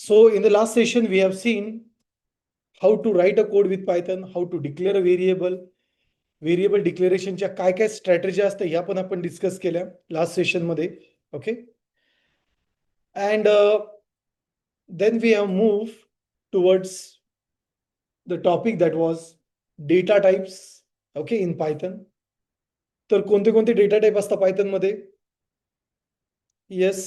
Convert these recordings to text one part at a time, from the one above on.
So in the last session, we have seen how to write a code with Python, how to declare a variable declarationच्या काय काय strategy असतात ह्या पण आपण discuss केल्या last session मध्ये. Okay, and then we have moved towards the topic that was data types, okay, in Python. तर कोणते कोणते डेटा टाइप असतात पायथन मध्ये? Yes,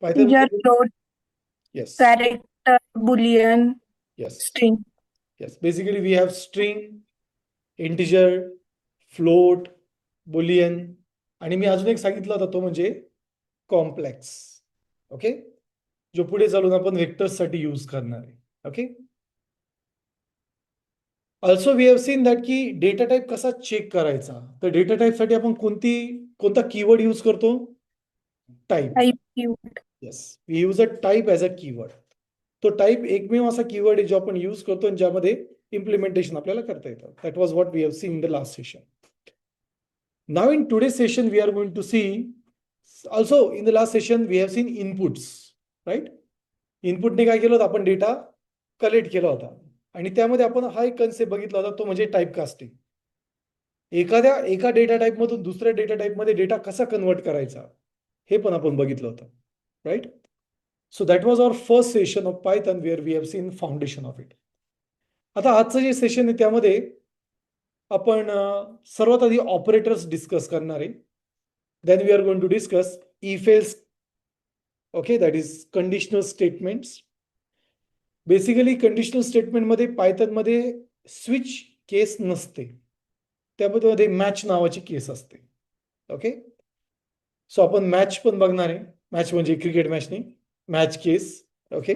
Python Integer, float, yes, character, boolean, yes, string. yes. Basically we have string, integer, float, boolean, आणि मी अजून एक सांगितलं होता तो म्हणजे कॉम्प्लेक्स. ओके, जो पुढे चालून आपण वेक्टर्स साठी यूज करणार आहे. Okay, also we have seen that की डेटा टाइप कसा चेक करायचा. तर डेटा टाइप साठी आपण कोणता कीवर्ड यूज करतो? Type. Type keyword. Yes, we use a type as a keyword. तो टाइप एकमेव असा कीवर्ड आहे जो आपण यूज करतो आणि ज्यामध्ये इम्प्लिमेंटेशन आपल्याला करता येतं. That was what we have seen in the last session. Now in today session we are going to see, also in the last session we have seen inputs, right. इनपुटने काय केलं होतं? आपण डेटा कलेक्ट केला होता आणि त्यामध्ये आपण हा एक कन्सेप्ट बघितला होता, तो म्हणजे टाइप कास्टिंग. एका डेटा टाइप मधून दुसऱ्या डेटा टाइप मध्ये डेटा कसा कन्वर्ट करायचा हे पण आपण बघितलं होतं, right. So that was our first session of Python where we have seen foundation of it. आता आजचं जे सेशन आहे त्यामध्ये आपण सर्वात आधी ऑपरेटर्स डिस्कस करणार आहे. Then we are going to discuss if else, okay, that is conditional statements. Basically conditional statement मध्ये पायथन मध्ये स्विच केस नसते, त्यामध्ये मॅच नावाची केस असते. ओके, सो आपण मॅच पण बघणार आहे. मॅच म्हणजे क्रिकेट मॅच नाही, match case. Okay,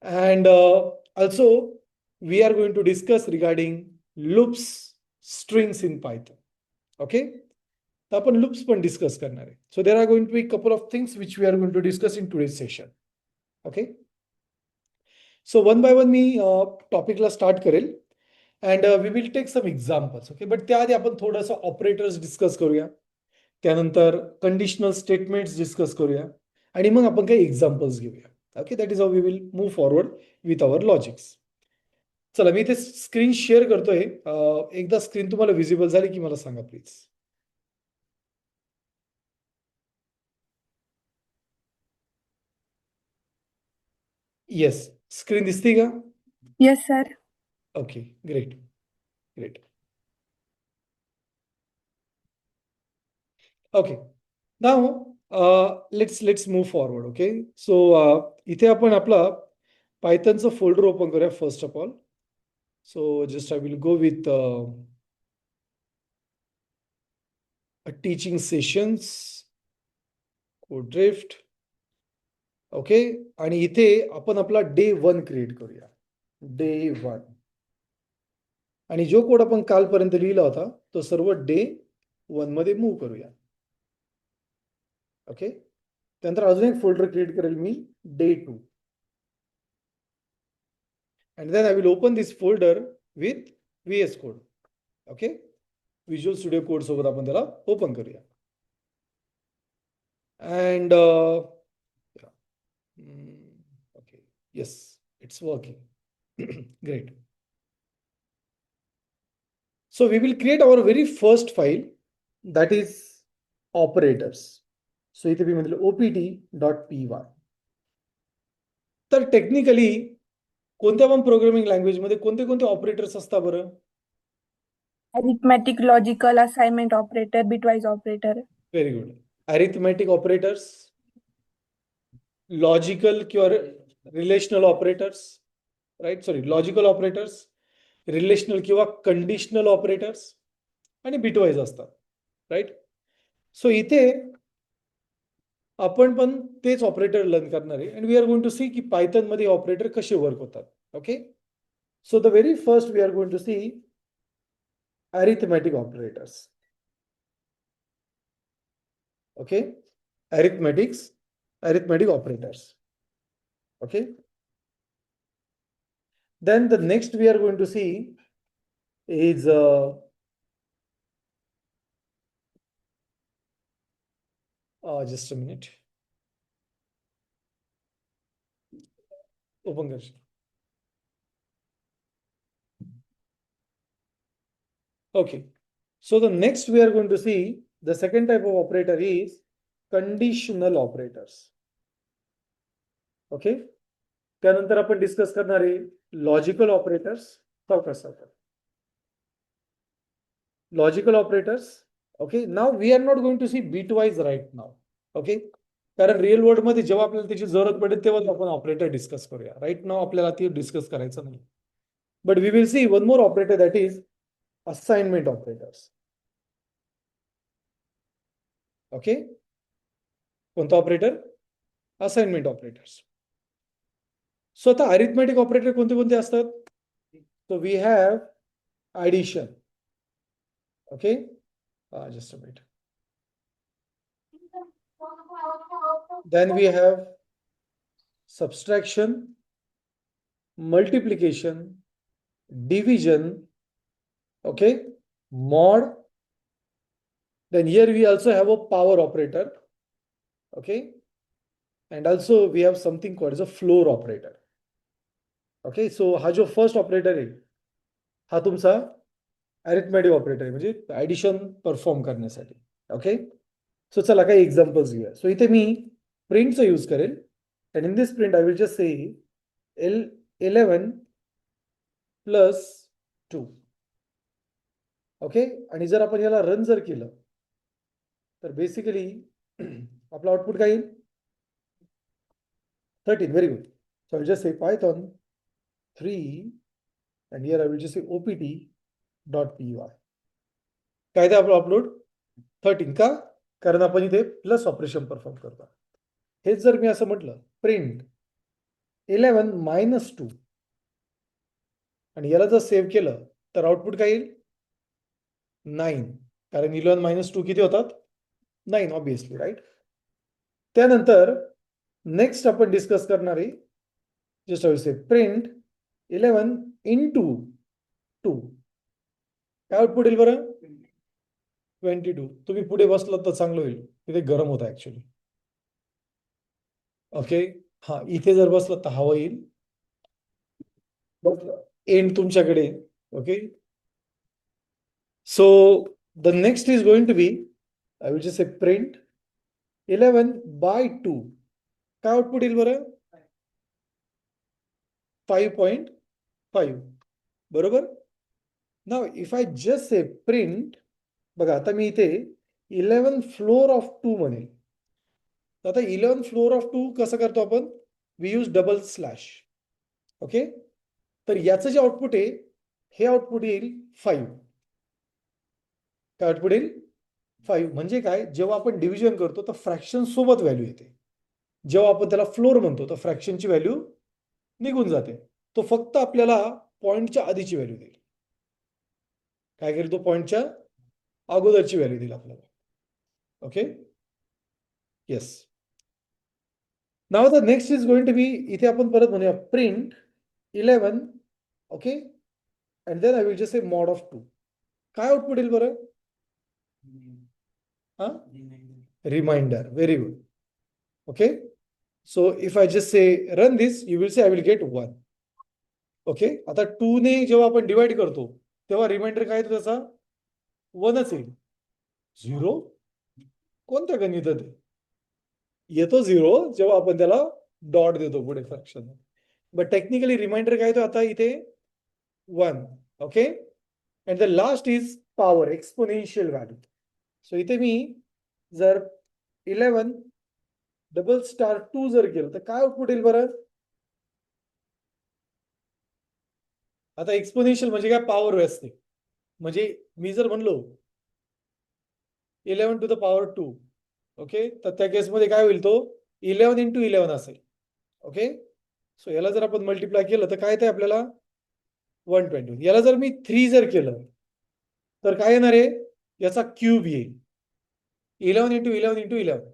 and also we are going to discuss regarding loops, strings in Python. Okay, तर आपण लूप्स पण डिस्कस करणार आहे. So there are going to be couple of things which we are going to discuss in today's session. Okay, so one by one मी टॉपिकला start करेल and we will take some examples. Okay, but त्याआधी आपण थोडंसं operators discuss करूया, त्यानंतर conditional statements discuss करूया आणि मग आपण काही एक्झाम्पल्स घेऊया. Okay, that is how we will move forward with our logics. चला, मी इथे स्क्रीन शेअर करतोय. एकदा स्क्रीन तुम्हाला विजिबल झाली की मला सांगा प्लीज. येस, स्क्रीन दिसते का? Yes, sir. Okay, great great. Okay, now let's move forward. Okay, so इथे आपण आपला पायथनचं फोल्डर ओपन करूया first of all. So just I will go with teaching sessions, code drift. Okay, आणि इथे आपण आपला डे 1 क्रिएट करूया, डे 1. आणि जो कोड आपण कालपर्यंत लिहिला होता तो सर्व डे 1 मध्ये मूव्ह करूया. ओके, त्यानंतर अजून एक फोल्डर क्रिएट करेल मी, day 2. and then I will open this folder with VS Code. Okay, Visual Studio Code सोबत आपण त्याला ओपन करूया. And okay, yes, it's working. Great. So we will create our very first file, that is operators. So इथे मी म्हटलं opt.py. तर technically कोणत्या पण programming language मध्ये कोणते कोणते ऑपरेटर्स असतात बरं? Arithmetic, logical, assignment operator, bitwise operator. Very good. Arithmetic operators, logical किंवा relational operators, right, sorry, logical operators, relational किंवा कंडिशनल ऑपरेटर्स आणि बिटवाईज असतात, राईट. सो इथे आपण पण तेच ऑपरेटर लर्न करणार आहे and we are going to see की पायथन मध्ये ऑपरेटर कसे वर्क होतात. Okay, so the very first we are going to see arithmetic operators. Okay, arithmetic operators. Okay, then the next we are going to see is just a minute, open कर. Okay. So the next we are going to see the second type of operator is conditional operators. Okay. त्यानंतर आपण discuss करणार आहे logical operators. सावकाश सावकाश. Logical operators. Okay. Now we are not going to see bitwise right now. Okay. कारण real world मध्ये जेव्हा आपल्याला त्याची जरूरत पडेल तेव्हाच आपण ऑपरेटर डिस्कस करूया. राईट नाउ आपल्याला ती डिस्कस करायचं नाही. But we will see one more operator that is assignment operators. Okay. कोणता ऑपरेटर? Assignment operators. सो आता अरिथमेटिक ऑपरेटर कोणते कोणते असतात? So we have addition. Okay. Just a minute. Then we have subtraction, multiplication, division, okay, mod. Then here we also have a power operator, okay, and also we have something called as a floor operator. Okay, so हा जो first operator आहे हा तुमचा arithmetic operator आहे, म्हणजे addition perform करण्यासाठी. Okay. So चला काही एक्झाम्पल्स घेऊया. सो इथे मी प्रिंटचा यूज करेल. And in this print, I will just say 11 plus 2. Okay. आणि जर आपण याला रन जर केलं तर बेसिकली आपलं आउटपुट काय येईल? 13. Very good. So I will just say Python 3 and here I will just say opt.py. काय ते आपलं अपलोड 13 का? कारण आपण इथे प्लस ऑपरेशन परफॉर्म करतो. हेच जर मी असं म्हटलं प्रिंट 11 minus 2 आणि याला जर सेव्ह केलं तर आउटपुट काय येईल? 9. कारण 11 minus 2 किती होतात? 9 ऑब्विसली. राईट. त्यानंतर नेक्स्ट आपण डिस्कस करणार आहे just I say print 11 into 2. काय आउटपुट येईल बरं? 22. तुम्ही पुढे बसलात तर चांगलं होईल. तिथे गरम होतं ऍक्च्युली. ओके. हा इथे जर बसलं तर हवा येईल. एंड तुमच्याकडे. Okay. So the next is going to be I will just say print 11/2. काय आउटपुट येईल बरं? 5.5. बरोबर. Now if I just say print, बघा आता मी इथे 11 फ्लोर ऑफ 2 म्हणेल. आता 11 फ्लोर ऑफ 2 कसं करतो आपण? We use double slash. Okay. तर याचं जे आउटपुट आहे हे आउटपुट येईल 5. काय आउटपुट येईल? 5. म्हणजे काय? जेव्हा आपण डिव्हिजन करतो तर फ्रॅक्शन सोबत व्हॅल्यू येते. जेव्हा आपण त्याला फ्लोर म्हणतो तर फ्रॅक्शनची व्हॅल्यू निघून जाते. तो फक्त आपल्याला पॉइंटच्या आधीची व्हॅल्यू देईल. काय करेल तो? पॉइंटच्या अगोदरची व्हॅल्यू देईल आपल्याला. Okay. Yes. Now the next is going to be, इथे आपण परत म्हणूया print 11. Okay. And then I will just say mod of 2. काय आउटपुट येईल बरं? हा, reminder. Very good. Okay. So if I just say run this you will say I will get 1. Okay. आता 2 ने जेव्हा आपण डिवाइड करतो तेव्हा रिमाइंडर काय येतो त्याचा? 1च येईल. 0? कोणत्या गणितात येतो 0 जेव्हा आपण त्याला डॉट देतो पुढे फ्रॅक्शन. बट टेक्निकली रिमाइंडर काय येतो आता इथे? 1. Okay. And the last is power, exponential value. So इथे मी जर 11 डबल स्टार 2 जर केलं तर काय आउटपुट येईल बरं? आता एक्सपोनेन्शियल म्हणजे काय? पॉवर असते. म्हणजे मी जर म्हणलो 11 to the power 2. ओके. तर त्या केसमध्ये काय होईल? तो 11 into 11 असेल. ओके. सो याला जर आपण मल्टिप्लाय केलं तर काय येते आपल्याला? 120. याला जर मी 3 जर केलं तर काय येणार आहे? याचा क्यूब येईल. 11 into 11 into 11.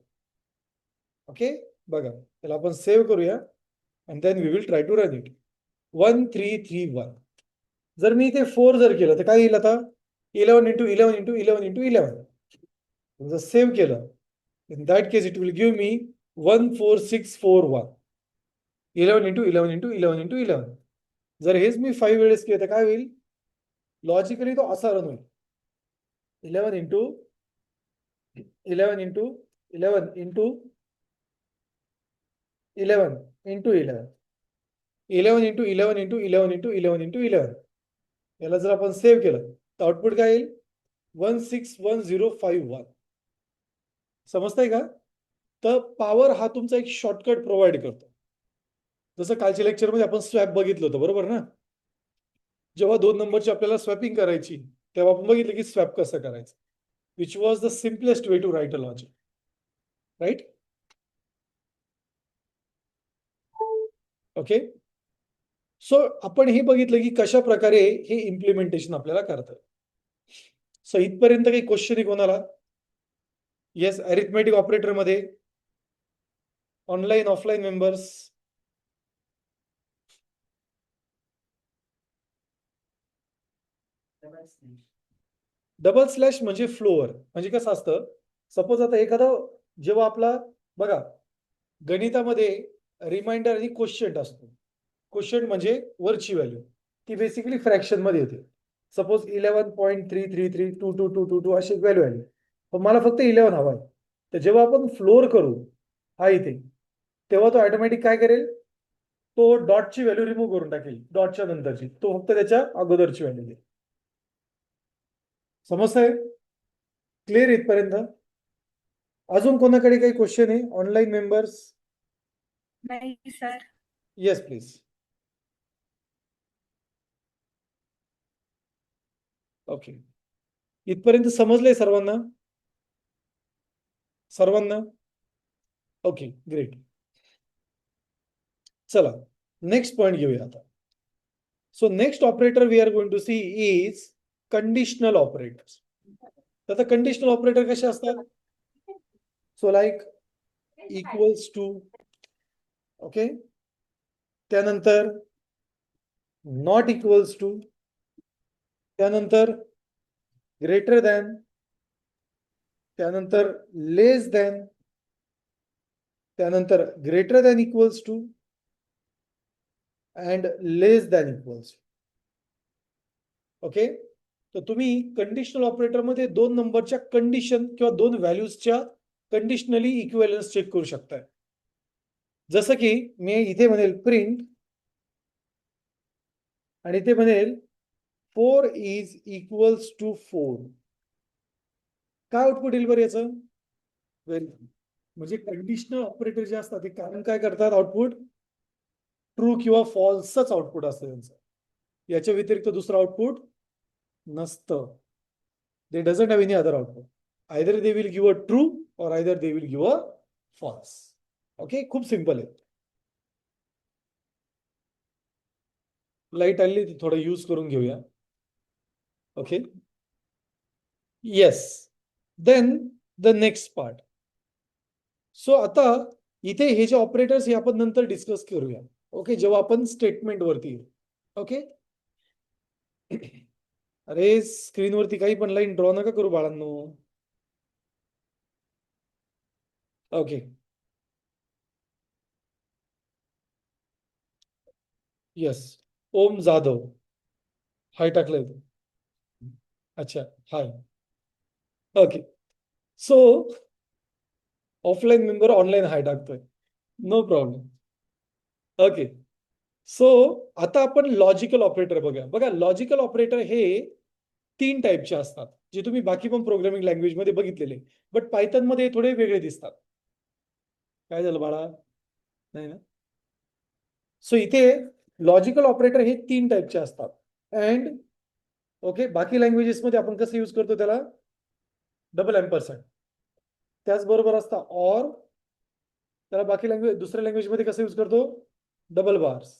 ओके. बघा त्याला आपण सेव्ह करूया and then we will try to run it. 1331. जर मी इथे 4 जर केलं तर काय येईल आता? 11 into 11 into 11 into 11. जर सेव्ह केलं In that case, it will give me 14641. 11 into 11 into 11 into 11. जर हेच मी 5 वेळेस केलं तर काय होईल? लॉजिकली तो असा रन होईल. 11 into 11 into 11 into 11 into 11. 11 into 11 into 11 into 11 into 11. याला जर आपण सेव्ह केलं तर आउटपुट काय येईल? 161051. समजतंय का? तर पॉवर हा तुमचा एक शॉर्टकट प्रोव्हाइड करतो. जसं कालच्या लेक्चरमध्ये आपण स्वॅप बघितलं होतं, बरोबर ना? जेव्हा 2 नंबरची आपल्याला स्वॅपिंग करायची तेव्हा आपण बघितलं की स्वॅप कसं करायचं, which was the simplest way to write a logic, right? Okay, so आपण हे बघितलं की कशा प्रकारे हे इम्प्लिमेंटेशन आपल्याला करतं. सो इथपर्यंत काही क्वेश्चन आहे कोणाला? येस, अरिथमेटिक ऑपरेटर मध्ये online offline members. Double slash म्हणजे फ्लोअर, म्हणजे कसं असतं, सपोज आता एखादा जेव्हा आपला बघा गणितामध्ये रिमाइंडर आणि क्वेश्चन असतो. क्वेश्चन म्हणजे वरची व्हॅल्यू, ती बेसिकली फ्रॅक्शन मध्ये येते. सपोज 11.3332222 अशी व्हॅल्यू आली, पण मला फक्त 11 हवा आहे. तर जेव्हा आपण फ्लोअर करू हा इथे, तेव्हा तो ऑटोमॅटिक काय करेल, तो डॉटची व्हॅल्यू रिमूव्ह करून टाकेल. डॉटच्या नंतरची तो फक्त त्याच्या अगोदरची व्हॅल्यू देईल. समजतंय? क्लिअर इथपर्यंत? अजून कोणाकडे काही क्वेश्चन आहे ऑनलाईन मेंबर्स? नाही सर. Yes please. ओके, इथपर्यंत समजलंय सर्वांना? सर्वांना? Okay, great. चला नेक्स्ट पॉइंट घेऊया आता. So next operator we are going to see is conditional operators. आता कंडिशनल ऑपरेटर कसे असतात? So like equals to, okay, त्यानंतर नॉट इक्वल्स टू, त्यानंतर ग्रेटर दॅन, त्यानंतर लेस दॅन, त्यानंतर greater than equals to and less than equals. Okay, तर तुम्ही conditional operator मध्ये 2 नंबरच्या कंडिशन किंवा 2 व्हॅल्यूजच्या कंडिशनली इक्विव्हॅलन्स चेक करू शकताय. जसं की मी इथे म्हणेल प्रिंट आणि इथे म्हणेल 4 इज इक्वल्स टू 4. काय आउटपुट येईल बरं याचं? म्हणजे कंडिशनल ऑपरेटर जे असतात ते कारण काय करतात, आउटपुट ट्रू किंवा फॉल्सच आउटपुट असतं त्यांचं. याच्या व्यतिरिक्त दुसरं आउटपुट नसतं. They doesn't have any other output. Either they will give a true or either they will give a false. Okay, खूप सिंपल आहे. लाईट आली, थोडं यूज करून घेऊया. Okay, yes, then the next part. So आता इथे हे जे ऑपरेटर्स हे आपण नंतर डिस्कस करूया. ओके, जेव्हा आपण स्टेटमेंट वरती येऊ. ओके, अरे स्क्रीनवरती काही पण लाईन ड्रॉ नका करू बाळांनो. Okay, yes, Om Jadhav hi टाकलंय तू. अच्छा, hi. Okay, so offline member online hi टाकतोय, नो प्रॉब्लेम. ओके, सो आता आपण लॉजिकल ऑपरेटर बघा. बघा लॉजिकल ऑपरेटर हे 3 टाईपचे असतात, जे तुम्ही बाकी पण प्रोग्रामिंग लँग्वेज मध्ये बघितलेले, बट पायथन मध्ये थोडे वेगळे दिसतात. काय झालं बाळा? नाही ना? सो इथे लॉजिकल ऑपरेटर हे 3 टाईपचे असतात. अँड ओके, बाकी लँग्वेजेस मध्ये आपण कसं यूज करतो त्याला? Double ampersand. त्याचबरोबर असता ऑर, त्याला बाकी लँग्वेज दुसऱ्या लँग्वेज मध्ये कसं यूज करतो? Double bars.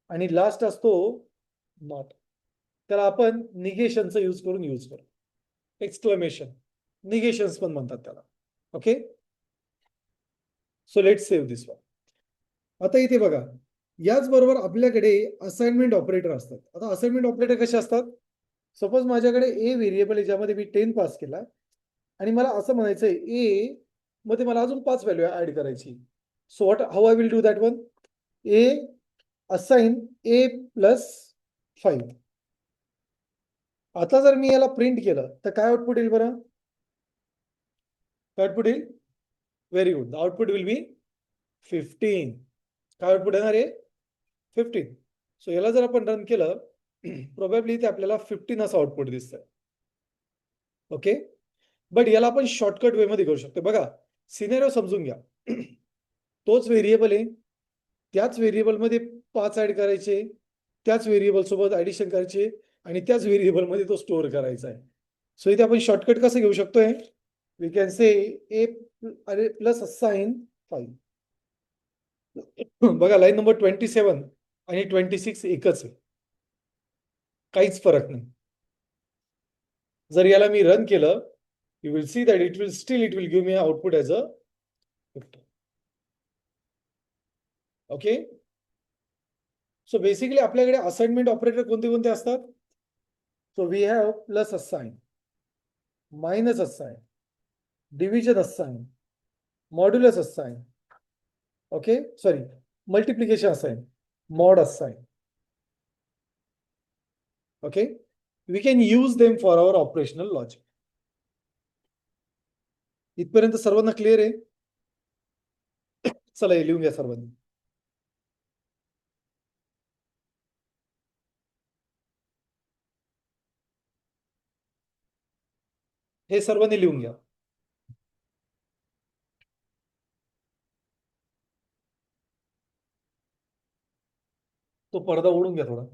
आणि लास्ट असतो नॉट, त्याला आपण निगेशनचा यूज करून यूज करतो. एक्सक्लेमेशन, निगेशन्स पण म्हणतात त्याला. Okay, so let's save this one. आता इथे बघा, याचबरोबर आपल्याकडे असाइनमेंट ऑपरेटर असतात. आता असाइनमेंट ऑपरेटर कसे असतात? सपोज माझ्याकडे ए व्हेरिएबल आहे ज्यामध्ये मी 10 पास केला आणि मला असं म्हणायचंय ए मग ते मला अजून 5 व्हॅल्यू ऍड करायची. So what how I will do that one? A assign A plus 5. आता जर मी याला प्रिंट केलं तर काय आउटपुट येईल बरं? काय आउटपुट येईल? Very good. The output will be 15. काय आउटपुट येणार आहे? 15. सो याला जर आपण रन केलं प्रोबॅबली ते आपल्याला 15 असं आउटपुट दिसतंय. ओके, बट याला आपण शॉर्टकट वे मध्ये करू शकतो. बघा, सिनेरिओ समजून घ्या. तोच व्हेरिएबल आहे, त्याच व्हेरिएबलमध्ये 5 ऍड करायचे, त्याच व्हेरिएबल सोबत ऍडिशन करायचे आणि त्याच व्हेरिएबलमध्ये तो स्टोअर करायचा आहे. सो इथे आपण शॉर्टकट कसं घेऊ शकतोय? We can say a plus assign 5. बघा, लाईन नंबर 27 आणि 26 एकच आहे, काहीच फरक नाही. जर याला मी रन केलं, you will see that it will give me output as a 50. Okay, so basically आपल्याकडे असाइनमेंट ऑपरेटर कोणते कोणते असतात? So we have plus assign, minus assign, division assign, modulus assign, okay sorry multiplication assign, mod assign. Okay, we can use them for our operational logic. इथपर्यंत सर्वांना clear आहे? चला, हे लिहून घ्या सर्वांनी. हे सर्वांनी लिहून घ्या. तो पडदा ओढून घ्या थोडा.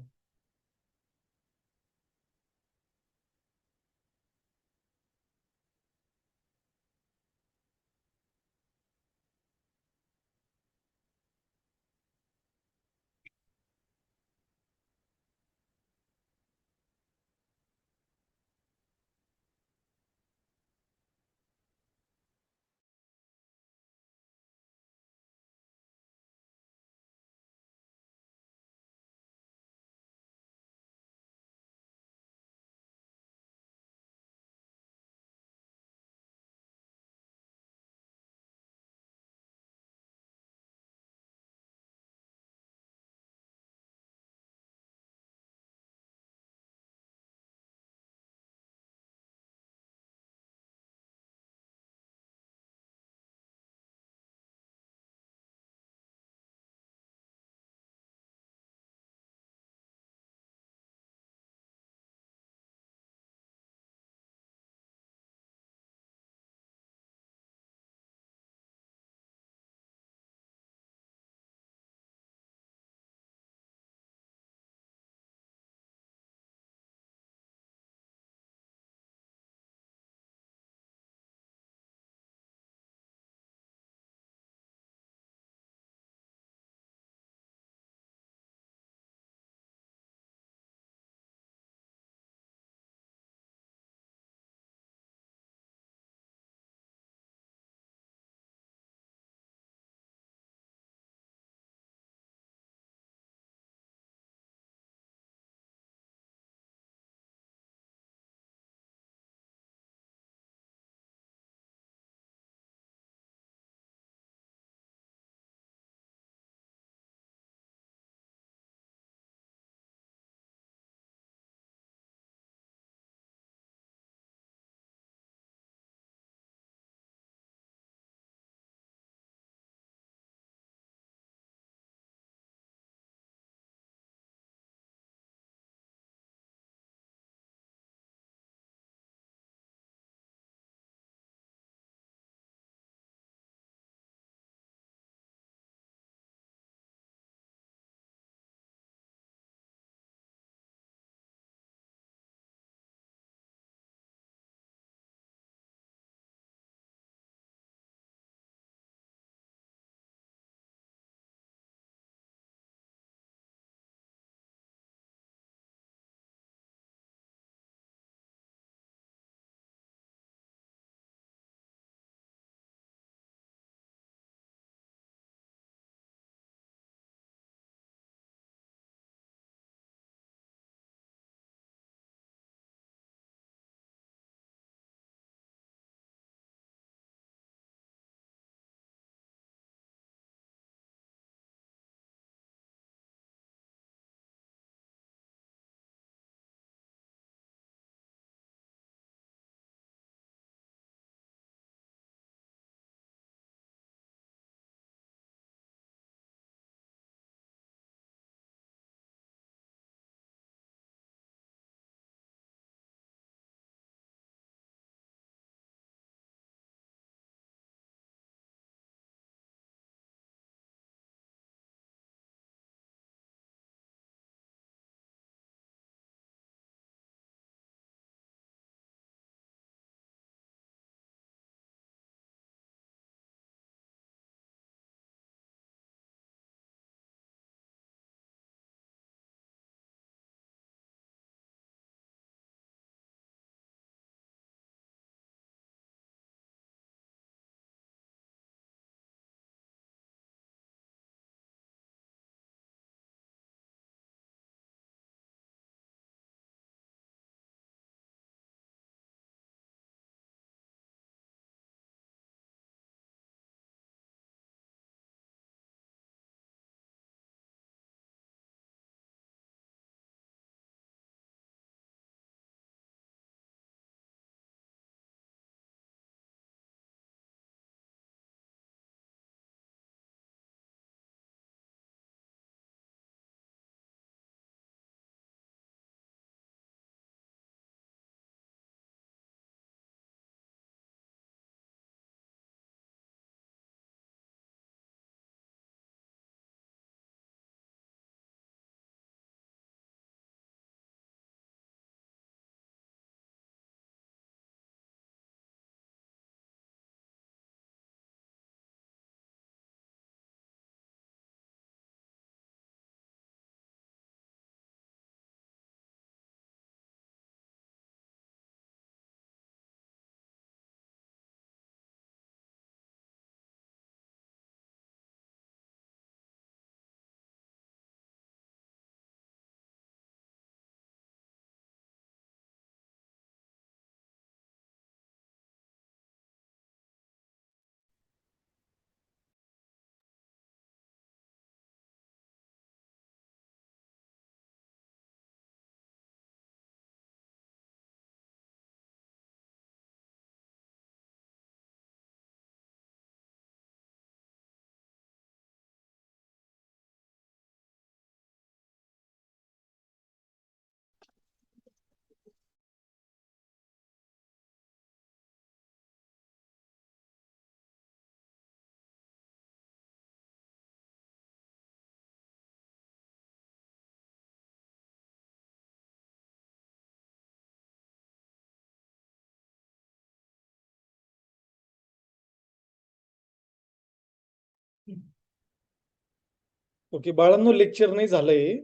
ओके बाळांनो, लेक्चर नाही झालंय.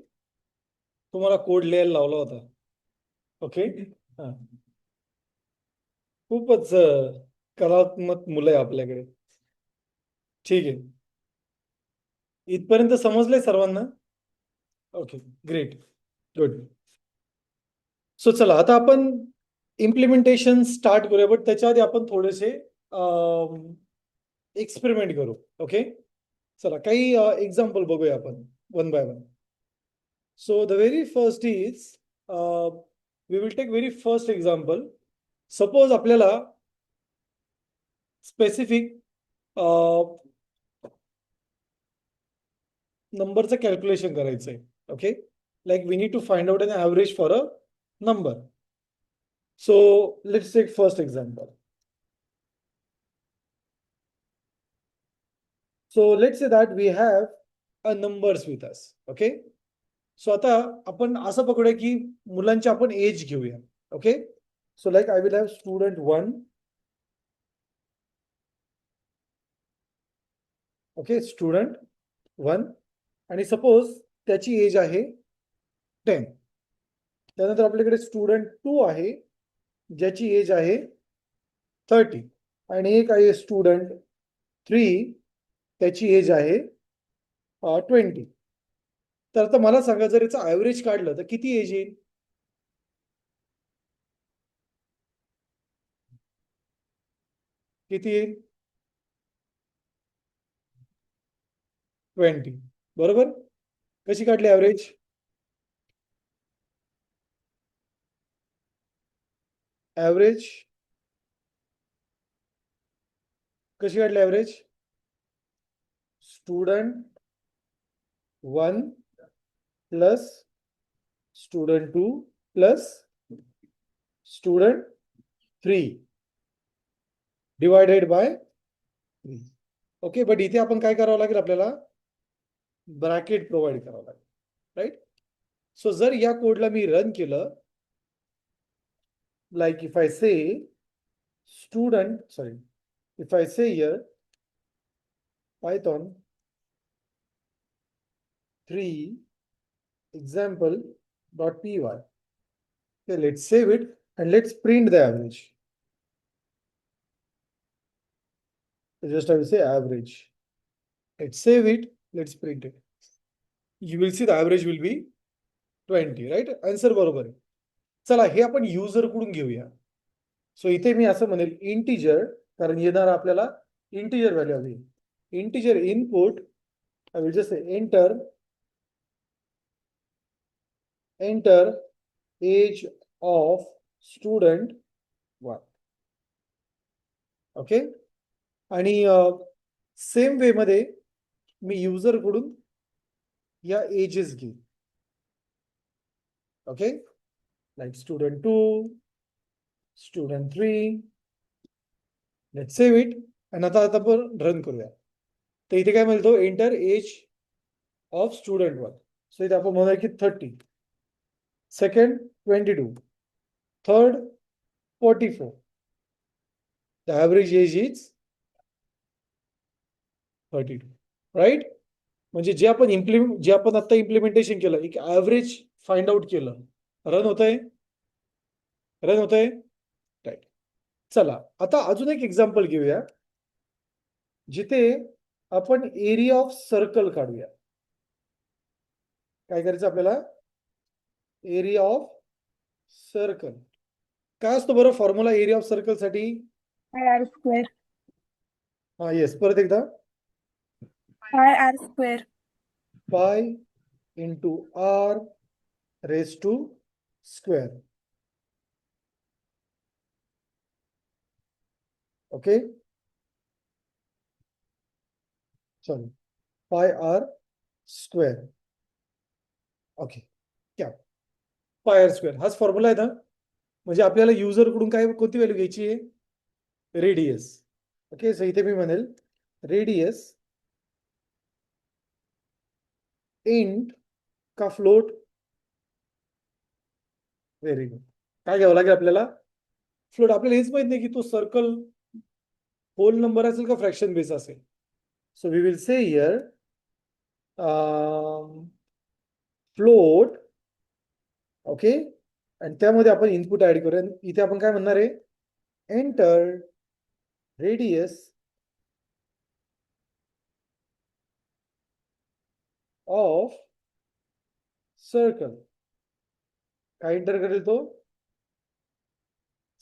तुम्हाला कोड लिहायला लावला होता. ओके हा. खूपच कलात्मक मुलं आहे आपल्याकडे. ठीक आहे, इथपर्यंत समजलंय सर्वांना? Okay great, good. सो चला आता आपण इम्प्लिमेंटेशन स्टार्ट करूया, बट त्याच्या आधी आपण थोडेसे एक्सपेरिमेंट करू. ओके चला काही एक्झाम्पल बघूया आपण one by one. So the very first is we will take very first example. Suppose आपल्याला स्पेसिफिक नंबरचं कॅल्क्युलेशन करायचं आहे. Okay like we need to find out an average for a number. So let's take first example. So let's say that we have a numbers with us. Okay. So आता आपण असं पकडूया की मुलांची आपण age घेऊया. Okay so like I will have student 1. Okay student 1 आणि suppose त्याची age आहे 10. त्यानंतर आपल्याकडे स्टुडंट 2 आहे ज्याची एज आहे 30 आणि एक आहे स्टुडंट 3 त्याची एज आहे 20. तर आता मला सांगा जर याचं ॲव्हरेज काढलं तर किती एज येईल? किती येईल? 20 बरोबर. कशी काढली ॲव्हरेज? ॲव्हरेज कशी काढली average? Student 1 plus student 2 plus student 3 divided by 3. Okay but इथे आपण काय करावं लागेल? आपल्याला ब्रॅकेट प्रोव्हाइड करावं लागेल, राईट? सो जर या कोडला मी रन केलं, like if I say student, sorry, if I say here Python 3 example.py, okay, let's save it and let's print the average. So just I will say average. Let's save it, let's print it. You will see the average will be 20, right? Answer बरोबर आहे. चला हे आपण user कडून घेऊया. So इथे मी असं म्हणेल इंटिजर, कारण येणार आपल्याला इंटिजर व्हॅल्यू हवी. Integer input I will just say enter age of student 1. Okay आणि सेम वे मध्ये मी युजर कडून या एजेस घेईन. Okay like student 2 student 3. Let's save it आणि आता आपण रन करूया. तर इथे काय म्हणतो? Enter age of student 1. So इथे आपण म्हणूया की 30, second 22, third 44. The average age is 32, right? म्हणजे जे आपण आता इम्प्लिमेंटेशन केलं, एक ॲव्हरेज फाइंड आउट केलं. रन होतंय? रन होतंय, राईट. चला आता अजून एक एक्झाम्पल घेऊया जिथे आपण एरिया ऑफ सर्कल काढूया. काय करायचं आपल्याला? एरिया ऑफ सर्कल काय असतो बरं फॉर्म्युला एरिया ऑफ सर्कल साठी? R square. हा येस, परत एकदा. R square. Pi into R raise to square. Okay sorry, pi R square. Okay क्या पाय आर स्क्वेअर हाच फॉर्म्युला आहे ना? म्हणजे आपल्याला युजर कडून काय कोणती व्हॅल्यू घ्यायची आहे? रेडियस. ओके सो इथे मी म्हणेल रेडियस इंट का फ्लोट? Very good. काय घ्यावं लागेल आपल्याला? फ्लोट. आपल्याला हेच माहित नाही की तो सर्कल होल नंबर असेल का फ्रॅक्शन बेस असेल. So we will say here float. Okay, आणि त्यामध्ये आपण इनपुट ऍड करूया. इथे आपण काय म्हणणार आहे, एंटर रेडियस ऑफ सर्कल. काय एंटर करेल तो,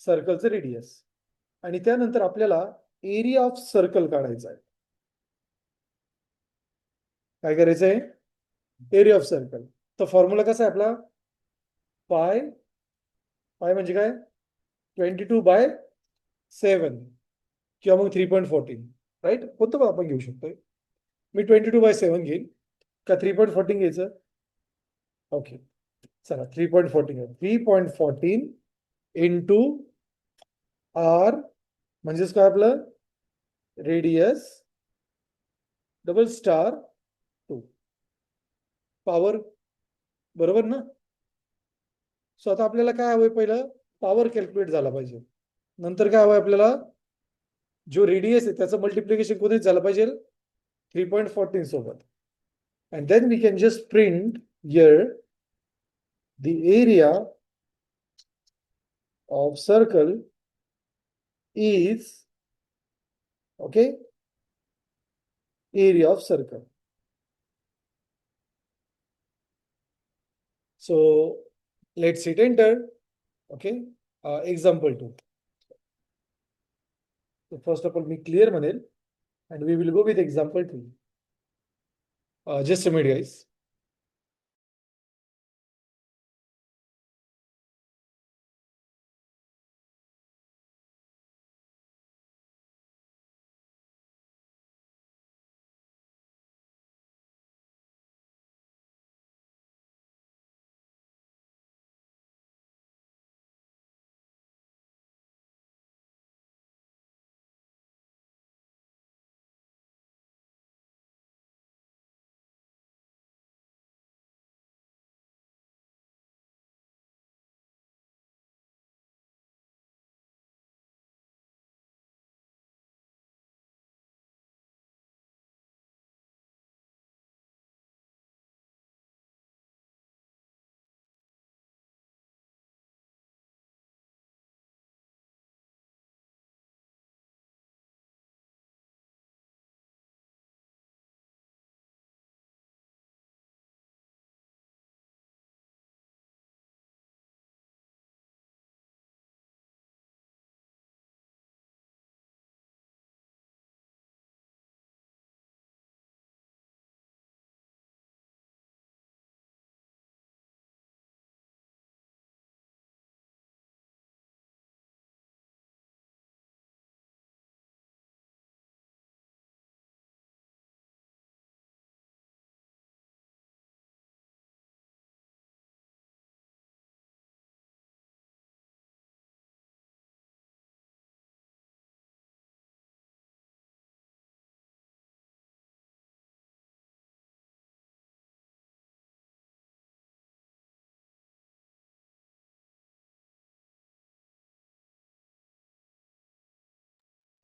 सर्कलचं रेडियस. आणि त्यानंतर आपल्याला एरिया ऑफ सर्कल काढायचा आहे. काय करायचं आहे, एरिया ऑफ सर्कल. तर फॉर्म्युला कसा आहे आपला, पाय. पाय म्हणजे काय, 22/7 किंवा मग 3.14, राईट. कोणतं पण आपण घेऊ शकतो. मी 22/7 घेईन का 3.14 घ्यायचं. ओके, चला 3.14 आहे. 3.14 इंटू आर म्हणजेच काय आपलं, रेडियस डबल स्टार 2 पॉवर, बरोबर ना. सो आता आपल्याला काय हवंय, पहिलं पॉवर कॅल्क्युलेट झाला पाहिजे. नंतर काय हवंय आपल्याला, जो रेडियस आहे त्याचं मल्टिप्लिकेशन कोणीच झालं पाहिजे 3.14 सोबत. And then we can just print here the area of circle is, okay, area of circle. So let's hit enter. Okay, example 2. So first of all, me clear म्हणेल and we will go with example 2. Just a minute, guys.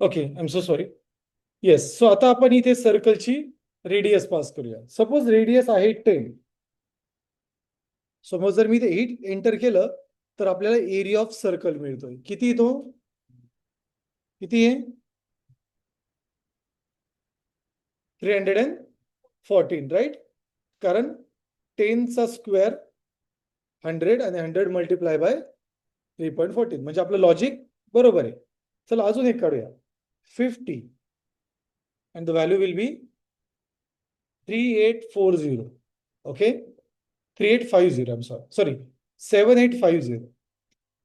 Okay, I'm so sorry. Yes, so आता आपण इथे सर्कलची radius pass करूया. Suppose radius आहे 10. समज जर मी ते enter केलं तर आपल्याला एरिया ऑफ सर्कल मिळतोय. किती तो, किती आहे, 314, राईट. कारण 10चा स्क्वेअर 100 आणि 100 मल्टिप्लाय बाय 3.14 म्हणजे आपलं लॉजिक बरोबर आहे. चला अजून एक काढूया, 50 and the value will be 3840. Okay, 3850, I'm sorry 7850.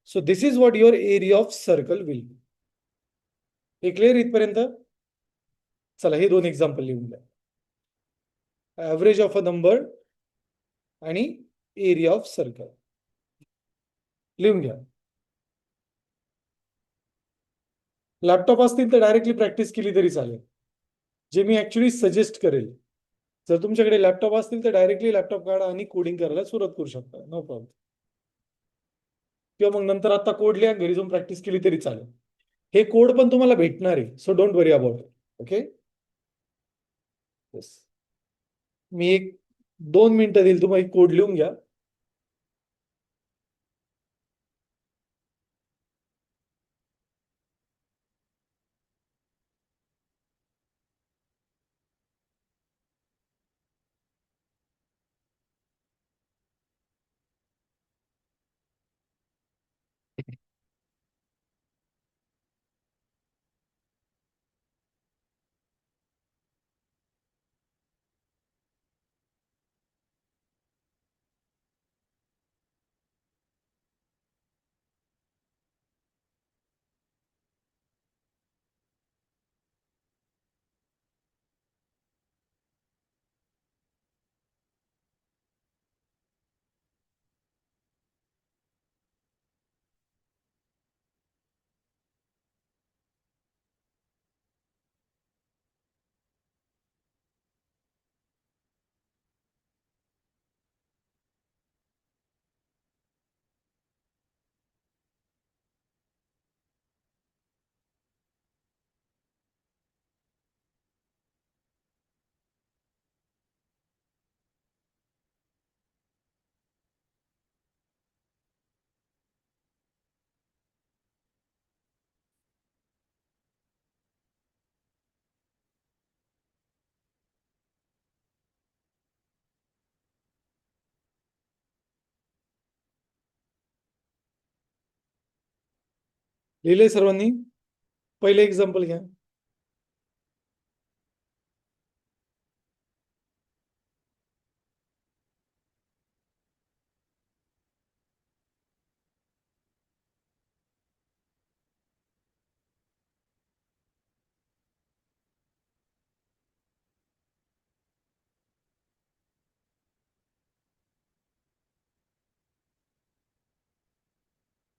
So this is what your area of circle will be. हे क्लिअर इथपर्यंत. चला हे दोन एक्झाम्पल लिहून द्या. ऍव्हरेज ऑफ अ नंबर आणि एरिया ऑफ सर्कल लिहून घ्या. लॅपटॉप असतील तर डायरेक्टली प्रॅक्टिस केली तरी चालेल, जे मी ऍक्च्युली सजेस्ट करेल. जर तुमच्याकडे लॅपटॉप असतील तर डायरेक्टली लॅपटॉप काढा आणि कोडिंग करायला सुरुवात करू शकता, नो प्रॉब्लेम. किंवा मग नंतर आता कोड लिहा, घरी जाऊन प्रॅक्टिस केली तरी चालेल. हे कोड पण तुम्हाला भेटणार आहे, so don't worry about it. Okay, yes. मी एक 2 मिनिटं देईल तुम्हाला, कोड लिहून घ्या. लिहिले सर्वांनी? पहिले एक्झाम्पल घ्या.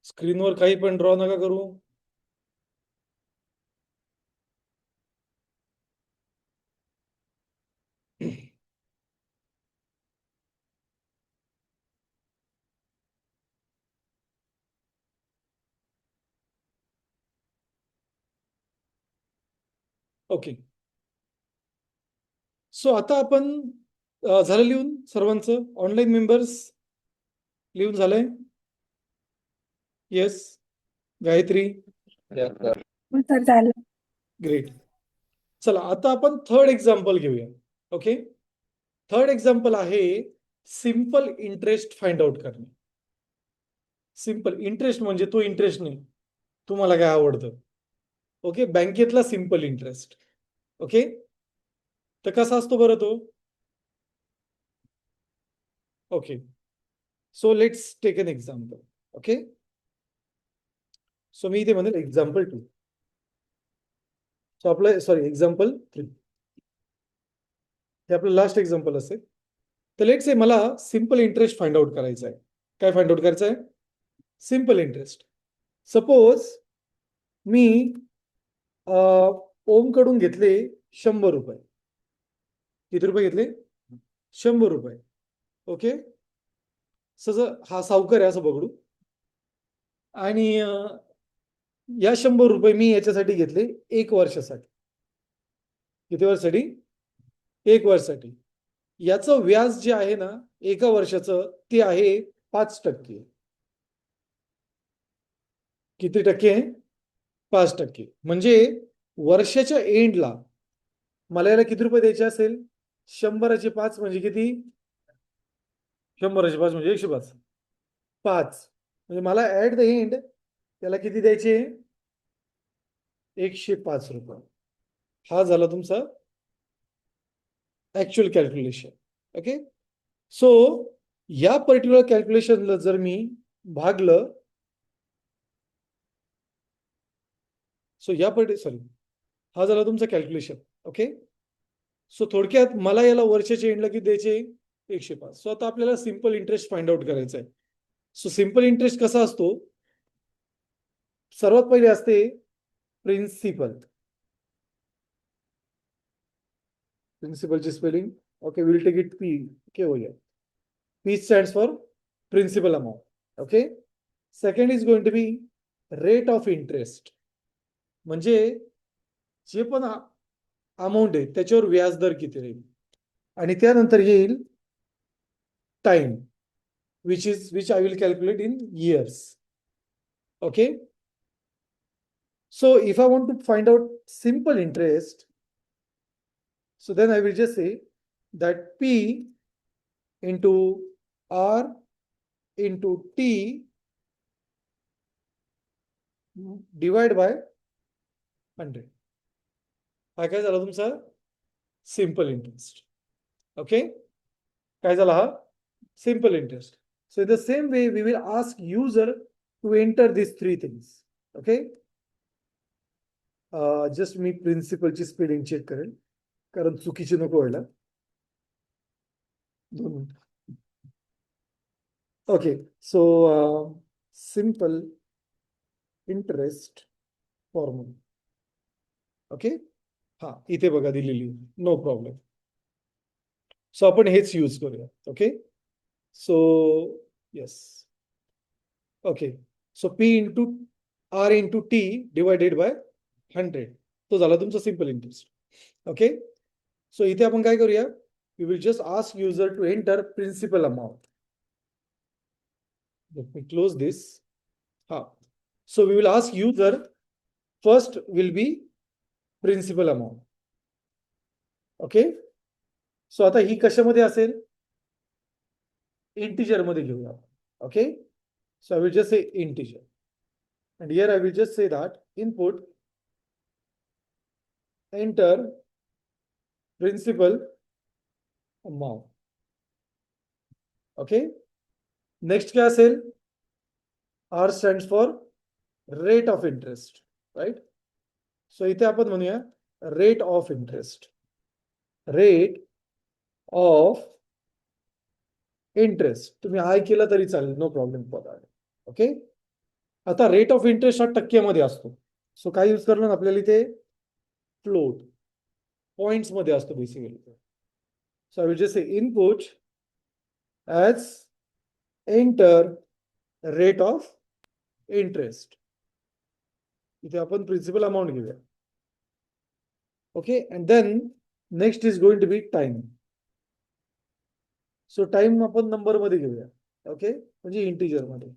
स्क्रीनवर काही पण ड्रॉ नका करू. ओके. सो आता आपण झालं लिहून सर्वांचं? ऑनलाईन मेंबर्स लिहून झालंय? येस. गायत्री? हो सर झालं. ग्रेट. चला आता आपण थर्ड एक्झाम्पल घेऊया. ओके. थर्ड एक्झाम्पल आहे सिंपल इंटरेस्ट फाइंड आउट करणे. सिंपल इंटरेस्ट म्हणजे तो इंटरेस्ट नाही, तुम्हाला काय आवडतं. ओके, बँकेतला सिंपल इंटरेस्ट. ओके, तर कसा असतो बरं तो? Okay, so let's take an example. Okay, so मी इथे म्हणेल एक्झाम्पल 2. सो आपलं सॉरी एक्झाम्पल 3 हे आपलं लास्ट एक्झाम्पल असेल. तर लेट्स से मला सिंपल इंटरेस्ट फाइंड आउट करायचा आहे. काय फाइंड आउट करायचं आहे? Simple interest. सपोज मी ओम कडून घेतले 100 रुपये. किती रुपये घेतले? 100 रुपये. ओके, सज हा सावकार आहे असं पकडू. आणि या 100 रुपये मी याच्यासाठी घेतले 1 वर्षासाठी. किती वर्षासाठी? 1 वर्षासाठी. याचं व्याज जे आहे ना एका वर्षाचं ते आहे 5%. किती टक्के आहे? 5%. म्हणजे वर्षाच्या एंडला मला याला किती रुपये द्यायचे असेल? 100चे 5 म्हणजे किती? 100चे 5 म्हणजे 105. 5 म्हणजे मला ऍट द एंड त्याला किती द्यायचे? 105 रुपये. हा झाला तुमचा ऍक्च्युअल कॅल्क्युलेशन. ओके, सो या पर्टिक्युलर कॅल्क्युलेशनला जर मी भागलं, सो या सॉरी हा झाला तुमचा कॅल्क्युलेशन. ओके, सो थोडक्यात मला याला वर्षाच्या एंडला किती द्यायचे? 105. सो आता आपल्याला सिंपल इंटरेस्ट फाइंड आउट करायचा आहे. सो सिंपल इंटरेस्ट कसा असतो? सर्वात पहिले असते प्रिन्सिपल. प्रिन्सिपलची spelling okay, will take it P. Okay, होईल. P stands for principal amount. Okay. Second is going to be rate of interest. म्हणजे जे पण अमाऊंट आहे त्याच्यावर व्याज दर किती राहील. आणि त्यानंतर येईल time which I will calculate in years. Okay. So if I want to find out simple interest, so then I will just say that P into R into T divide by 100. हा काय झाला तुमचा simple interest. Okay, काय झाला हा simple interest. So in the same way we will ask user to enter these three things. Okay. Just मी प्रिन्सिपलची spelling check करेल कारण चुकीची नको व्हायला. 2 मिनिट. Okay, so simple interest formula. Okay, हा इथे बघा दिलेली, नो प्रॉब्लेम. सो आपण हेच यूज करूया. Okay, so yes. Okay, so P into R into T divided by 100 तो झाला तुमचा सिंपल इंटरेस्ट. ओके, सो इथे आपण काय करूया, we will just ask user to enter principal amount. Let me close this. So we will ask user, first will be principal amount. Okay. So आता ही कशामध्ये असेल, इंटिजर मध्ये घेऊया. Okay. So I will just say integer. And here I will just say that input enter principal amount. Okay. Next क्या असेल, R stands for rate of interest, right? So इथे आपण म्हणूया rate of interest. Rate of interest. तुम्ही I केला तरी चालेल, no problem for that. Okay, आता रेट ऑफ इंटरेस्ट हा टक्क्यामध्ये असतो. सो काय यूज करणार आपल्याला इथे, फ्लोट पॉइंट्स मध्ये असतो basically. So I will just say input as enter rate of interest. इथे आपण प्रिन्सिपल अमाउंट घेऊया. Okay, and then next is going to be time. So time आपण नंबर मध्ये घेऊया. ओके, म्हणजे इंटिजर मध्ये.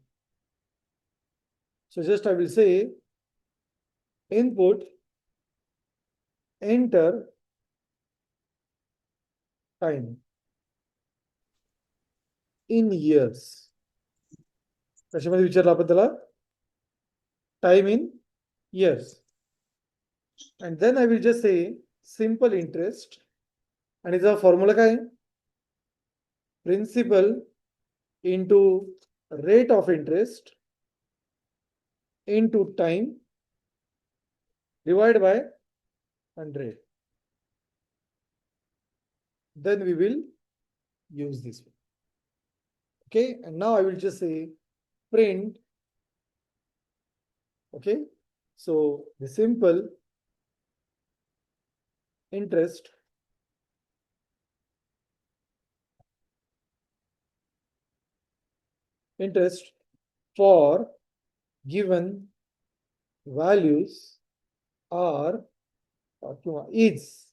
So just I will say input enter time in years. कशामध्ये विचारलं आपण त्याला, time in years. And then I will just say simple interest. आणि त्याचा फॉर्म्युला काय, principal into rate of interest into time divide by 100. Then we will use this one. Okay, and now I will just say print. Okay, so the simple interest for given values are is.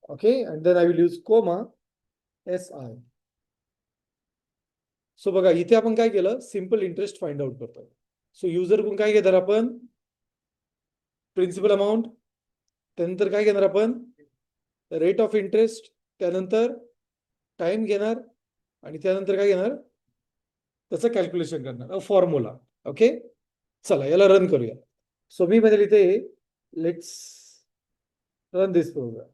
Okay, and then I will use comma SI. So बघा इथे आपण काय केलं, simple interest find out करतोय. So user कोण काय घेणार आपण, प्रिन्सिपल अमाउंट, त्यानंतर काय घेणार आपण, रेट ऑफ इंटरेस्ट, त्यानंतर टाइम घेणार, आणि त्यानंतर काय घेणार, त्याचं कॅल्क्युलेशन करणार, फॉर्म्युला. ओके, चला याला रन करूया. सो मी म्हणजे इथे let's run this program.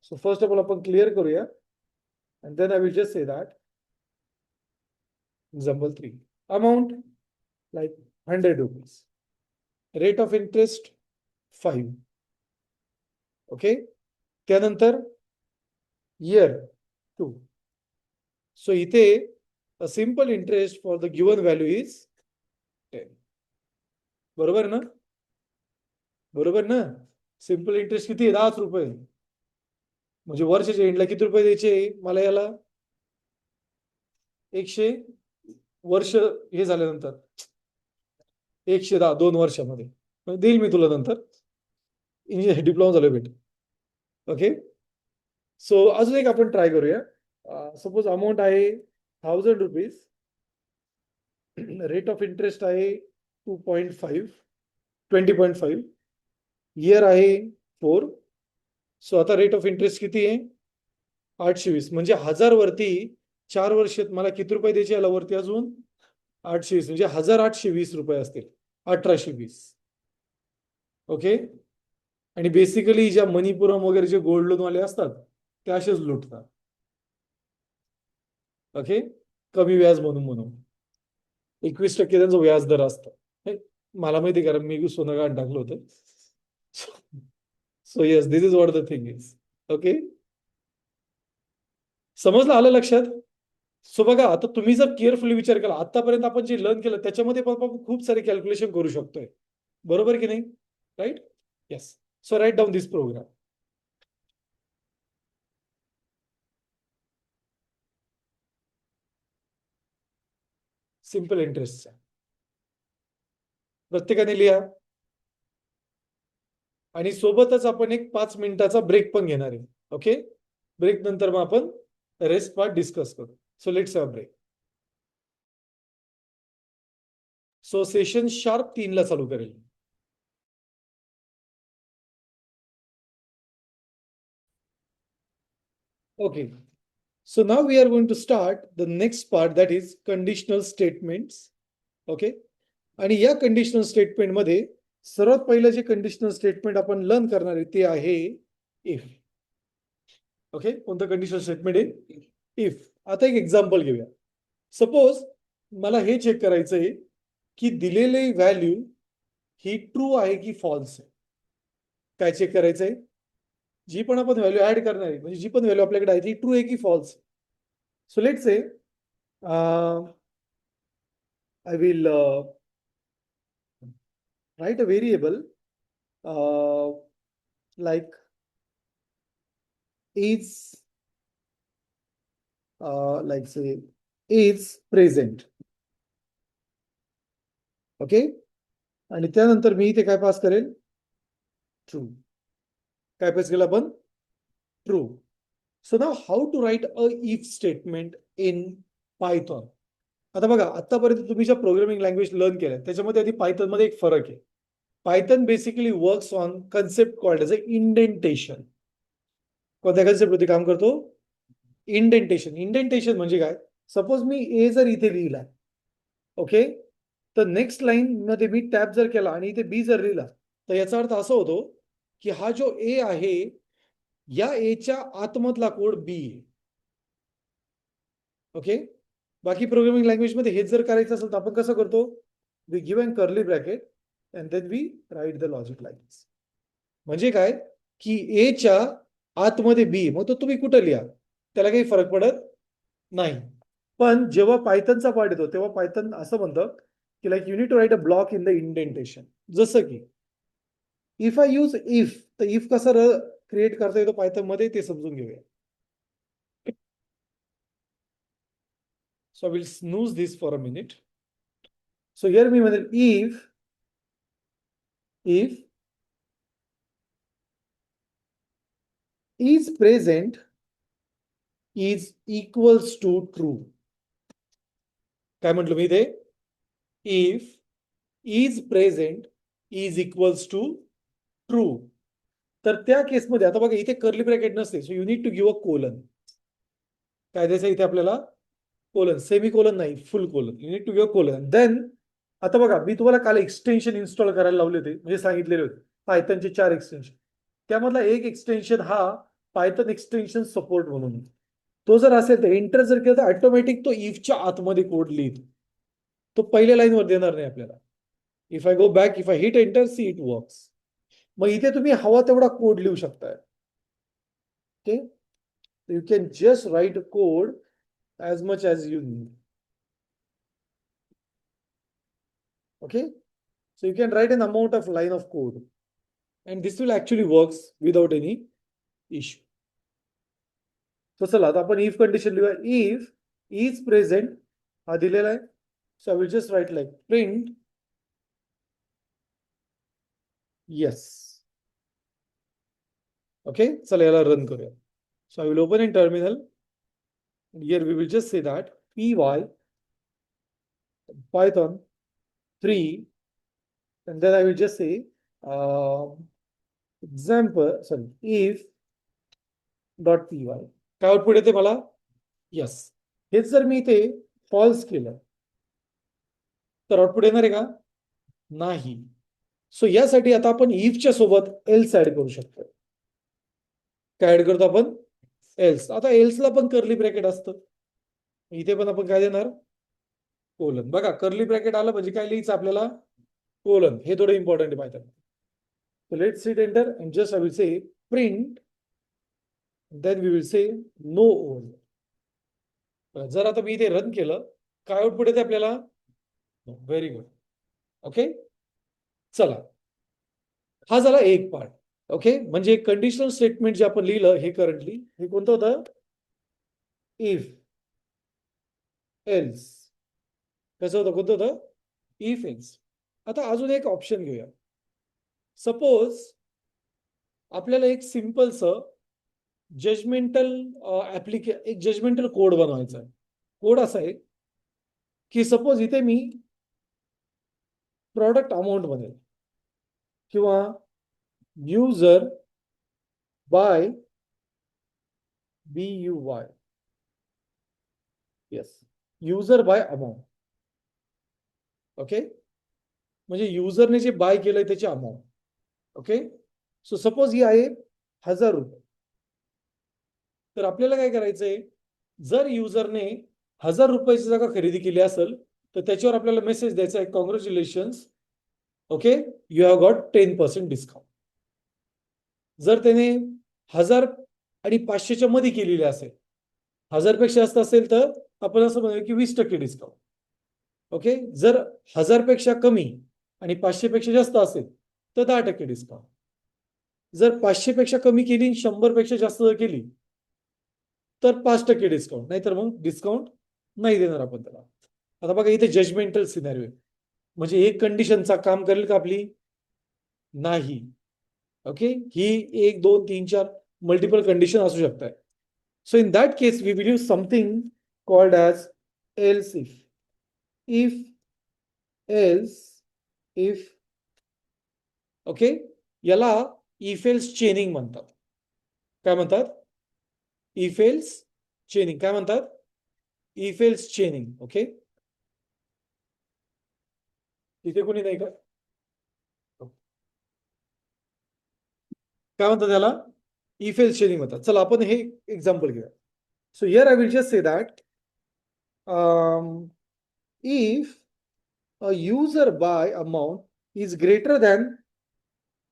So first of all आपण क्लिअर करूया. And then I will just say that example 3, amount like 100 rupees, rate of interest 5. Okay, त्यानंतर year 2. So इथे a simple interest for the given value is 10. बरोबर ना, बरोबर ना. Simple interest किती, 10 रुपये. म्हणजे वर्षाच्या एंडला किती रुपये द्यायचे मला याला, 100 वर्ष हे झाल्यानंतर 110 2 वर्षामध्ये देईल मी तुला नंतर, इंजिनिअर डिप्लोमा झालं भेट. ओके. सो अजून एक आपण ट्राय करूया. सपोज अमाऊंट आहे 1000 रुपीज, रेट ऑफ इंटरेस्ट आहे 2.5 20.5, इयर आहे 4. सो आता रेट ऑफ इंटरेस्ट किती आहे? 820. म्हणजे 1000 वरती 4 वर्षात मला किती रुपये द्यायचे याला वरती अजून? 820. म्हणजे 1820 रुपये असतील. 1820. ओके. आणि बेसिकली ज्या मणिपुरम वगैरे जे गोल्ड लोन वाले असतात ते असेच लुटतात. ओके. कमी व्याज म्हणून 21% त्यांचं व्याज दर असतं. मला माहिती कारण मी सोनं गहाण टाकलं होतं. So yes, this is what the thing is. Okay. समजलं? आलं लक्षात? सो बघा, आता तुम्ही जर केअरफुली विचार केला, आतापर्यंत आपण जे लर्न केलं त्याच्यामध्ये पण आपण खूप सारे कॅल्क्युलेशन करू शकतोय. बरोबर की नाही? Right? Yes. So write down this program. Simple इंटरेस्टचा प्रत्येकाने लिहा. आणि सोबतच आपण एक 5 मिनिटाचा ब्रेक पण घेणार आहे. ओके. ब्रेक नंतर मग आपण रेस्ट पार्ट डिस्कस करू. So let's have break. So session sharp 3 ला चालू करेल. Okay. So now we are going to start the next part, that is conditional statements. Okay. आणि या कंडिशनल स्टेटमेंट मध्ये सर्वात पहिलं जे कंडिशनल स्टेटमेंट आपण लर्न करणार आहे ते आहे इफ. ओके. कोणतं कंडिशनल स्टेटमेंट आहे? इफ. आता एक एक्झाम्पल घेऊया. सपोज मला हे चेक करायचं आहे की दिलेली व्हॅल्यू ही ट्रू आहे की फॉल्स आहे. काय चेक करायचंय? जी पण आपण व्हॅल्यू ऍड करणार आहे, म्हणजे जी पण व्हॅल्यू आपल्याकडे आहे ती ट्रू आहे की false. So let's say I will write a variable like is like say is present. Okay. आणि त्यानंतर मी इथे काय पास करेल? ट्रू. काय पास केलं आपण? True. So now how to write a if statement in Python. आता बघा, आतापर्यंत तुम्ही ज्या प्रोग्रामिंग लँग्वेज लर्न केल्या त्याच्यामध्ये आधी पायथन मध्ये एक फरक आहे. Python basically works on concept called as a indentation. कोणत्या कन्सेप्ट वरती काम करतो? इंडेंटेशन. इंडेंटेशन म्हणजे काय? सपोज मी ए जर इथे लिहिला, ओके, तर नेक्स्ट लाईन मध्ये मी टॅप जर केला आणि इथे बी जर लिहिला, तर याचा अर्थ असा होतो की हा जो ए आहे या एच्या आतमधला कोड बी आहे. ओके. बाकी प्रोग्रामिंग लँग्वेज मध्ये हेच जर करायचं असेल तर आपण कसं करतो? We give an curly bracket and then we write the logic like this. म्हणजे काय की एच्या आतमध्ये बी, मग तो तुम्ही कुठं लिहा त्याला काही फरक पडत नाही. पण जेव्हा पायथनचा पार्ट येतो तेव्हा पायथन असं म्हणतं की like you need to write a block in the indentation. जसं की इफ आय यूज इफ, तर इफ कसा क्रिएट करता येतो पायथन मध्ये ते समजून घेऊया. So will snooze this for a minute. So here मी म्हणेल if is present is equals to true. काय म्हटलं मी इथे? If is present is equals to true. तर त्या केसमध्ये आता बघा इथे कर्ली ब्रॅकेट नसते, so you need to give a colon. काय द्यायचं इथे आपल्याला? कोलन. सेमी कोलन नाही, full colon. You need to give colon. Then आता बघा, मी तुम्हाला काल एक्सटेन्शन इन्स्टॉल करायला लावले होते, म्हणजे सांगितलेले होते पायथनचे 4 एक्सटेन्शन. त्यामधला एक एक्सटेन्शन हा पायथन एक्सटेन्शन सपोर्ट म्हणून. तो जर असेल तर एंटर जर केलं तर ऑटोमॅटिक तो इफच्या आतमध्ये कोड लिहितो. तो पहिल्या लाईनवर देणार नाही आपल्याला. If I go back, if I hit enter, see it works. मग इथे तुम्ही हवा तेवढा कोड लिहू शकताय. Okay. You can just write code as much as you need. Okay. So you can write an amount of line of code and this will actually works without any issue. So चला आता आपण if condition लिहूया. If is present हा दिलेला आहे. So I will just write like print yes. Okay, चला याला run करूया. So I will open in terminal. Here we will just say that py python 3 and then I will just say example, sorry, if dot py. काय output येते मला? Yes. हेच जर मी इथे false केलं तर आउटपुट येणार आहे का? नाही. सो यासाठी आता आपण इफच्या सोबत एल्स ऍड करू शकतो. काय ऍड करतो आपण? एल्स. आता एल्सला पण कर्ली ब्रॅकेट असतं. इथे पण आपण काय देणार? कोलन. बघा कर्ली ब्रॅकेट आलं म्हणजे काय लिहायचं आपल्याला? कोलन. हे थोडं इम्पॉर्टंट आहे पाहिजे. So let's hit enter and just I will say print, then we will say no all. जर आता मी इथे रन केलं, काय आउटपुट येते आपल्याला? Very good. ओके, चला हा झाला एक पार्ट. ओके, म्हणजे कंडिशनल स्टेटमेंट जे आपण लिहिलं हे करंटली हे कोणतं होतं? If else. कसं होतं? कोणतं होतं? If else. आता अजून एक ऑप्शन घेऊया. सपोज आपल्याला एक सिंपलस जजमेंटल एक जजमेंटल कोड बनवायचा आहे. कोड असा आहे की सपोज इथे मी प्रॉडक्ट अमाऊंट बनेल किंवा user buy BUY. Yes, user buy amount. Okay, म्हणजे युजरने जे बाय केलंय त्याची अमाऊंट. ओके, सो सपोज ही आहे 1000 रुपये. तर आपल्याला काय करायचंय? जर युजरने 1000 रुपयाची जागा खरेदी केली असेल तर त्याच्यावर आपल्याला मेसेज द्यायचा आहे, congratulations, okay, you have got 10% discount. जर त्याने 1000 आणि 500च्या मध्ये केलेली असेल, 1000 पेक्षा जास्त असेल तर आपण असं म्हणूया की 20% डिस्काउंट. ओके, जर 1000 पेक्षा कमी आणि 500 पेक्षा जास्त असेल तर 10% डिस्काउंट. जर 500 पेक्षा कमी केली, 100 पेक्षा जास्त जर केली तर 5% डिस्काउंट, नाहीतर मग डिस्काउंट नाही देणार आपण त्याला. आता बघा इथे जजमेंटल सिनॅरिओ आहे, म्हणजे एक कंडिशनचा काम करेल का आपली? नाही. ओके, ही 1 2 3 4 मल्टिपल कंडिशन असू शकतात. So in that case we will use something called as else if. If else if. Okay, याला इफ एल्स चेनिंग म्हणतात. काय म्हणतात? If else chaining. काय म्हणतात? If else चेनिंग. ओके, तिथे कोणी नाही का? काय म्हणतात त्याला? इफ एल्स चेनिंग म्हणतात. चला आपण हे एक्झाम्पल घेऊया. So here I will just say that if a user buy amount is greater than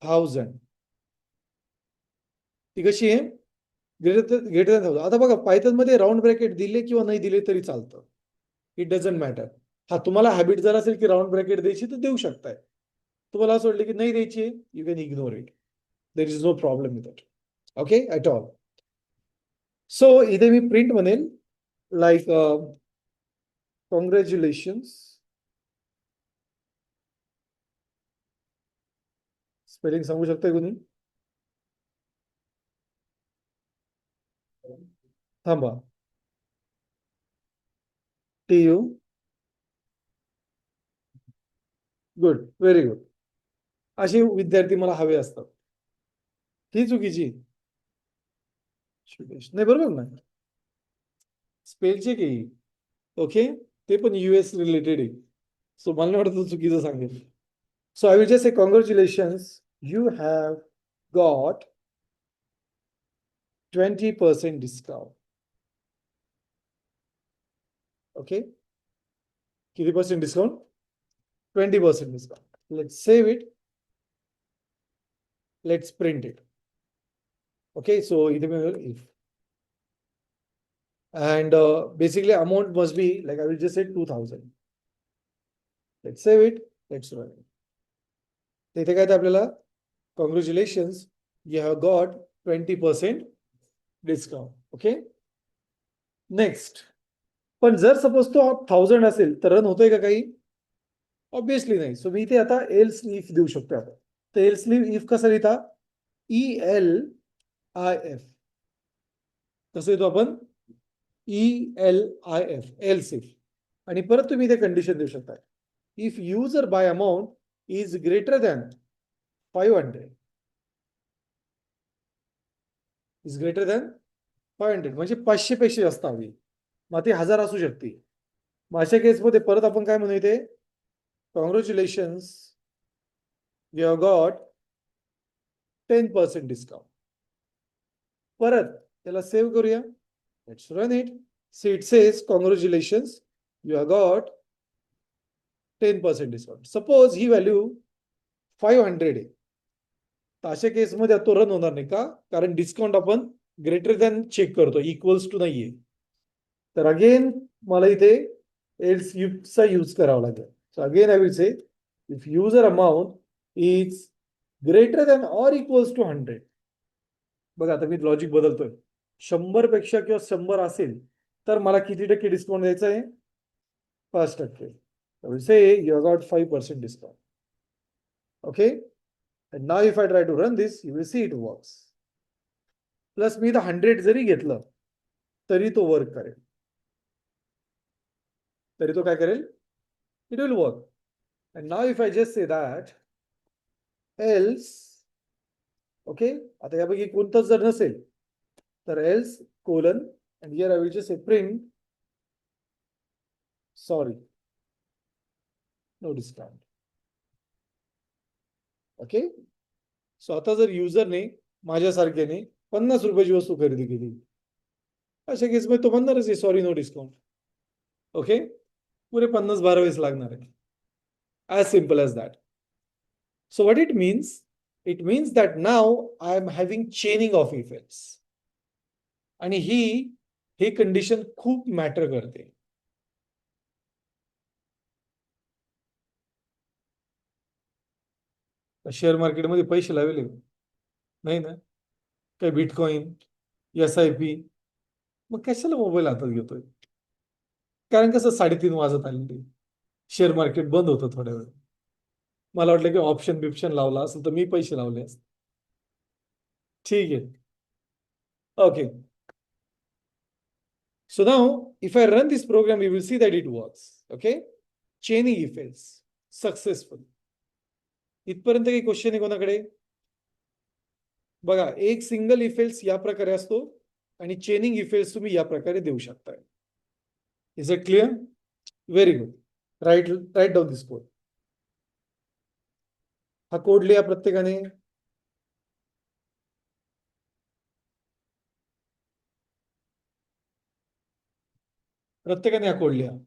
1000. ती कशी आहे? Greater than 1000. आता बघा पायथन मध्ये राऊंड ब्रॅकेट दिले किंवा नाही दिले तरी चालतं. It doesn't matter. हा, तुम्हाला हॅबिट जर असेल की राऊंड ब्रॅकेट द्यायची तर देऊ शकताय. तुम्हाला असं वाटलं की नाही द्यायची, you can ignore it. There is no problem with it. Okay, at all. So इथे मी प्रिंट म्हणेल लाईक कॉंग्रॅच्युलेशन्स. स्पेलिंग सांगू शकताय कोणी? थांबा. TU. Good, very good. असे विद्यार्थी मला हवे असतात. ही चुकीची नाही, बरोबर ना? स्पेल चेक आहे. ओके, ते पण US रिलेटेड आहे. सो मला नाही वाटत चुकीचं सांगेल. So I will just say congratulations, you have got 20% discount. Okay, किती percent discount? 20% discount. Let's save it. Let's print it. Okay, so इथे मी if and basically amount must be like I will just say 2000. Let's save it. Let's run it. इथे काय आपल्याला congratulations, you have got 20% discount. Okay, next. पण जर suppose तो 1000 असेल तर रन होतोय का काही? ऑब्विसली नाही. सो मी इथे आता एल्स इफ देऊ शकतो आपण. तर एल्स इफ कसा लिहिता? EL ELIF. कसं येतो आपण ELIF, एल्स इफ. आणि परत तुम्ही इथे कंडिशन देऊ शकता. If user buy amount is greater than 500 is greater than 500 म्हणजे 500 पेक्षा जास्त हवी. मग ती 1000 असू शकते. मग अशा केसमध्ये परत आपण काय म्हणू इथे, congratulations, you have got 10% discount. परत त्याला सेव्ह करूया. Let's run it. See it says congratulations, you have got 10% discount. Suppose he value 500 आहे. तर अशा केसमध्ये तो रन होणार नाही का, कारण डिस्काउंट आपण ग्रेटर दॅन चेक करतो, इक्वल्स टू नाहीये. तर अगेन मला इथे एल्स चा यूज करावा लागेल. So again I will say if user amount is greater than or equals to 100. बघा आता मी लॉजिक बदलतोय. 100 पेक्षा किंवा 100 असेल तर मला किती टक्के डिस्काउंट द्यायचा आहे? 5%. I will say you got 5% discount. Okay. And now if I try to run this, you will see it works. Plus मी 100 जरी घेतलं तरी तो वर्क करेल. तरी तो काय करेल? It will work. And now if I just say that else, okay, आता यापैकी कोणतंच जर नसेल तर else colon and here I will just say print sorry no discount. Okay. So आता जर युजरने माझ्यासारख्याने 50 रुपयाची वस्तू खरेदी केली, अशा केसमध्ये तो म्हणणारच आहे सॉरी नो डिस्काउंट. ओके. पुरे 50 भरावेच लागणार आहे. As simple as that. So what it means? It means that now I am having चेनिंग of effects. आणि ही कंडिशन खूप मॅटर करते. शेअर मार्केटमध्ये पैसे लावले नाही ना, काही बिटकॉइन, SIP, मग कशाला मोबाईल हातात घेतोय? कारण कसं 3:30 वाजत आलेली, शेअर मार्केट बंद होतं थोड्या वेळ. मला वाटलं की ऑप्शन बिप्शन लावला असेल तर मी पैसे लावले असते. ठीक आहे. Okay. So now, if I run this program, we will see that it works. Okay? Chaining effects, successful. इथपर्यंत काही क्वेश्चन आहे कोणाकडे? बघा, एक सिंगल इफेक्ट्स या प्रकारे असतो आणि चेनिंग इफेक्ट्स तुम्ही या प्रकारे देऊ शकता. Is it clear? Very good. Right down this code. हा कोड लिहा प्रत्येकाने. प्रत्येकाने हा कोड लिहा.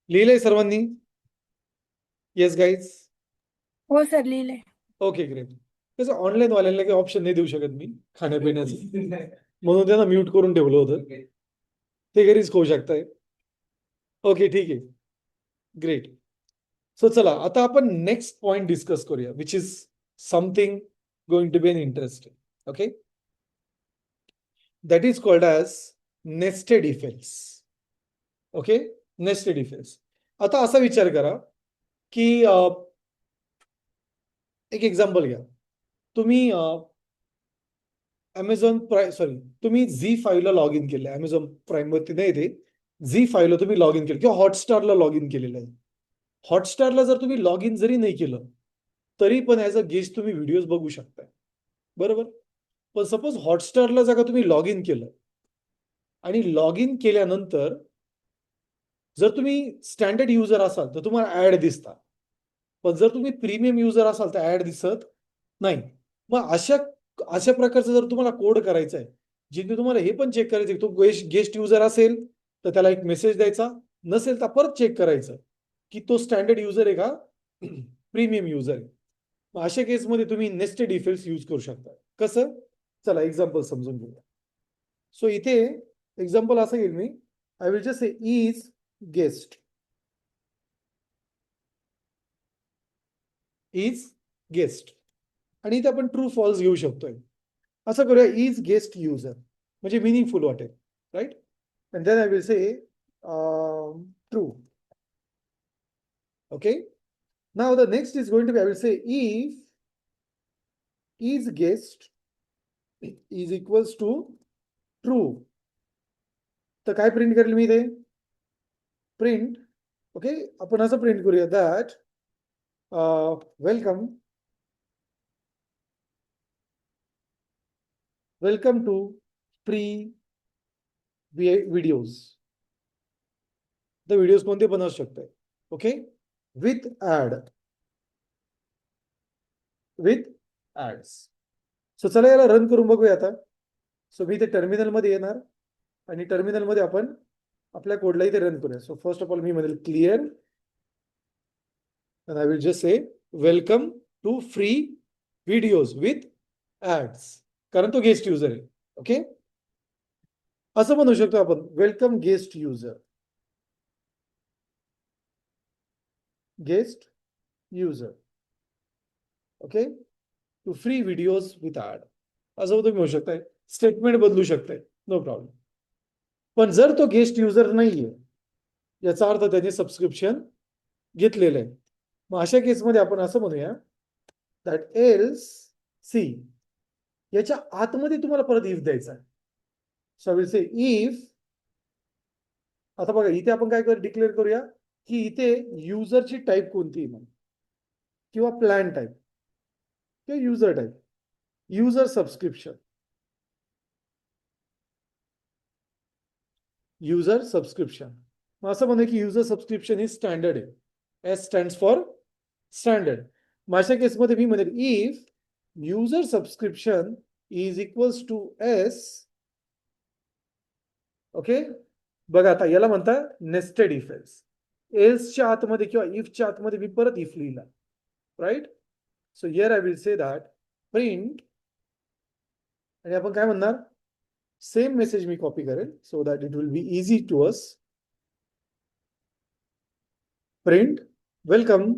लिहिलंय सर्वांनी? Yes guys. हो सर लिहिलंय. Okay great. कसं ऑनलाईन वाल्यांना काही ऑप्शन नाही देऊ शकत मी खाण्यापिण्याचं, म्हणून त्यांना म्यूट करून ठेवलं होतं. ते घरीच खाऊ शकताय. ओके ठीक आहे, ग्रेट. सो चला आता आपण नेक्स्ट पॉइंट डिस्कस करूया, which is something going to be an interesting. Okay, that is called as nested effects. Okay, nested effects. आता असा विचार करा की एक एक्झाम्पल घ्या. तुम्ही अमेझॉन प्राईम, सॉरी, तुम्ही झी5 ला लॉग इन केलं, अमेझॉन प्राईम वरती नाही, ते झी5 ला तुम्ही लॉग इन केलं किंवा हॉटस्टारला लॉग इन केलेलं आहे. हॉटस्टारला जर तुम्ही लॉग इन जरी नाही केलं तरी पण ॲज अ गेस्ट तुम्ही व्हिडिओज बघू शकताय, बरोबर. पण सपोज हॉटस्टारला जर का तुम्ही लॉग इन केलं आणि लॉग इन केल्यानंतर जर तुम्ही स्टँडर्ड युजर असाल तर तुम्हाला ऍड दिसतात, पण जर तुम्ही प्रीमियम युजर असाल तर ऍड दिसत नाही. मग अशा अशा प्रकारचं जर तुम्हाला कोड करायचा आहे, जिथे तुम्हाला हे पण चेक करायचं तो गेस्ट युजर असेल तर त्याला एक मेसेज द्यायचा, नसेल तर परत चेक करायचं की तो स्टँडर्ड युजर आहे का प्रीमियम युजर आहे. मग अशा केसमध्ये तुम्ही नेस्टेड इफेक्ट्स यूज करू शकता. कसं? चला एक्झाम्पल समजून घेऊया. सो इथे एक्झाम्पल असं घेईल मी, I will just say is guest, is guest, आणि इथे आपण ट्रू फॉल्स घेऊ शकतोय. असं करूया, इज गेस्ट युजर, म्हणजे मिनिंगफुल वाटेल, right. And then I will say true. Okay, now the next is going to be, I will say if is guest is equals to true, तर काय print करेल मी इथे? प्रिंट, ओके, आपण असं print करूया that welcome, welcome to free videos. The videos कोणते पण असू शकते, okay, with ad, with ads. So चला याला रन करून बघूया आता. सो मी इथे टर्मिनलमध्ये येणार आणि टर्मिनलमध्ये आपण आपल्या कोडला इथे रन करूया. सो फर्स्ट ऑफ ऑल मी म्हणेल clear and I will just say welcome to free videos with ads, कारण तो गेस्ट युजर आहे. ओके, असं म्हणू शकतो आपण welcome guest user, guest user, okay, to free videos with ad, असं तुम्ही म्हणू शकताय. स्टेटमेंट बदलू शकताय, नो प्रॉब्लेम. पण जर तो गेस्ट युजर नाहीये, याचा अर्थ त्याने सबस्क्रिप्शन घेतलेलं आहे. मग अशा केसमध्ये आपण असं म्हणूया दॅट एल्स सी, याच्या आतमध्ये तुम्हाला परत इफ द्यायचा आहे. So I will say if, आता बघा इथे आपण काय डिक्लेअर करूया की इथे युजरची टाईप कोणती म्हणून, किंवा प्लॅन टाईप किंवा user type, user subscription, user subscription. मग असं म्हणूया की युजर सबस्क्रिप्शन ही स्टँडर्ड आहे, एस स्टँड्स फॉर स्टँडर्ड. मग अशा केसमध्ये मी म्हणेल if user subscription is equals to S. Okay, बघा आता याला म्हणतात नेस्टेड इफेक्ट्स. एल्सच्या आतमध्ये किंवा इफच्या आतमध्ये मी परत इफ लिहिला, right. So here I will say that print, आणि आपण काय म्हणणार, सेम मेसेज मी कॉपी करेल so that it will be easy to us. Print welcome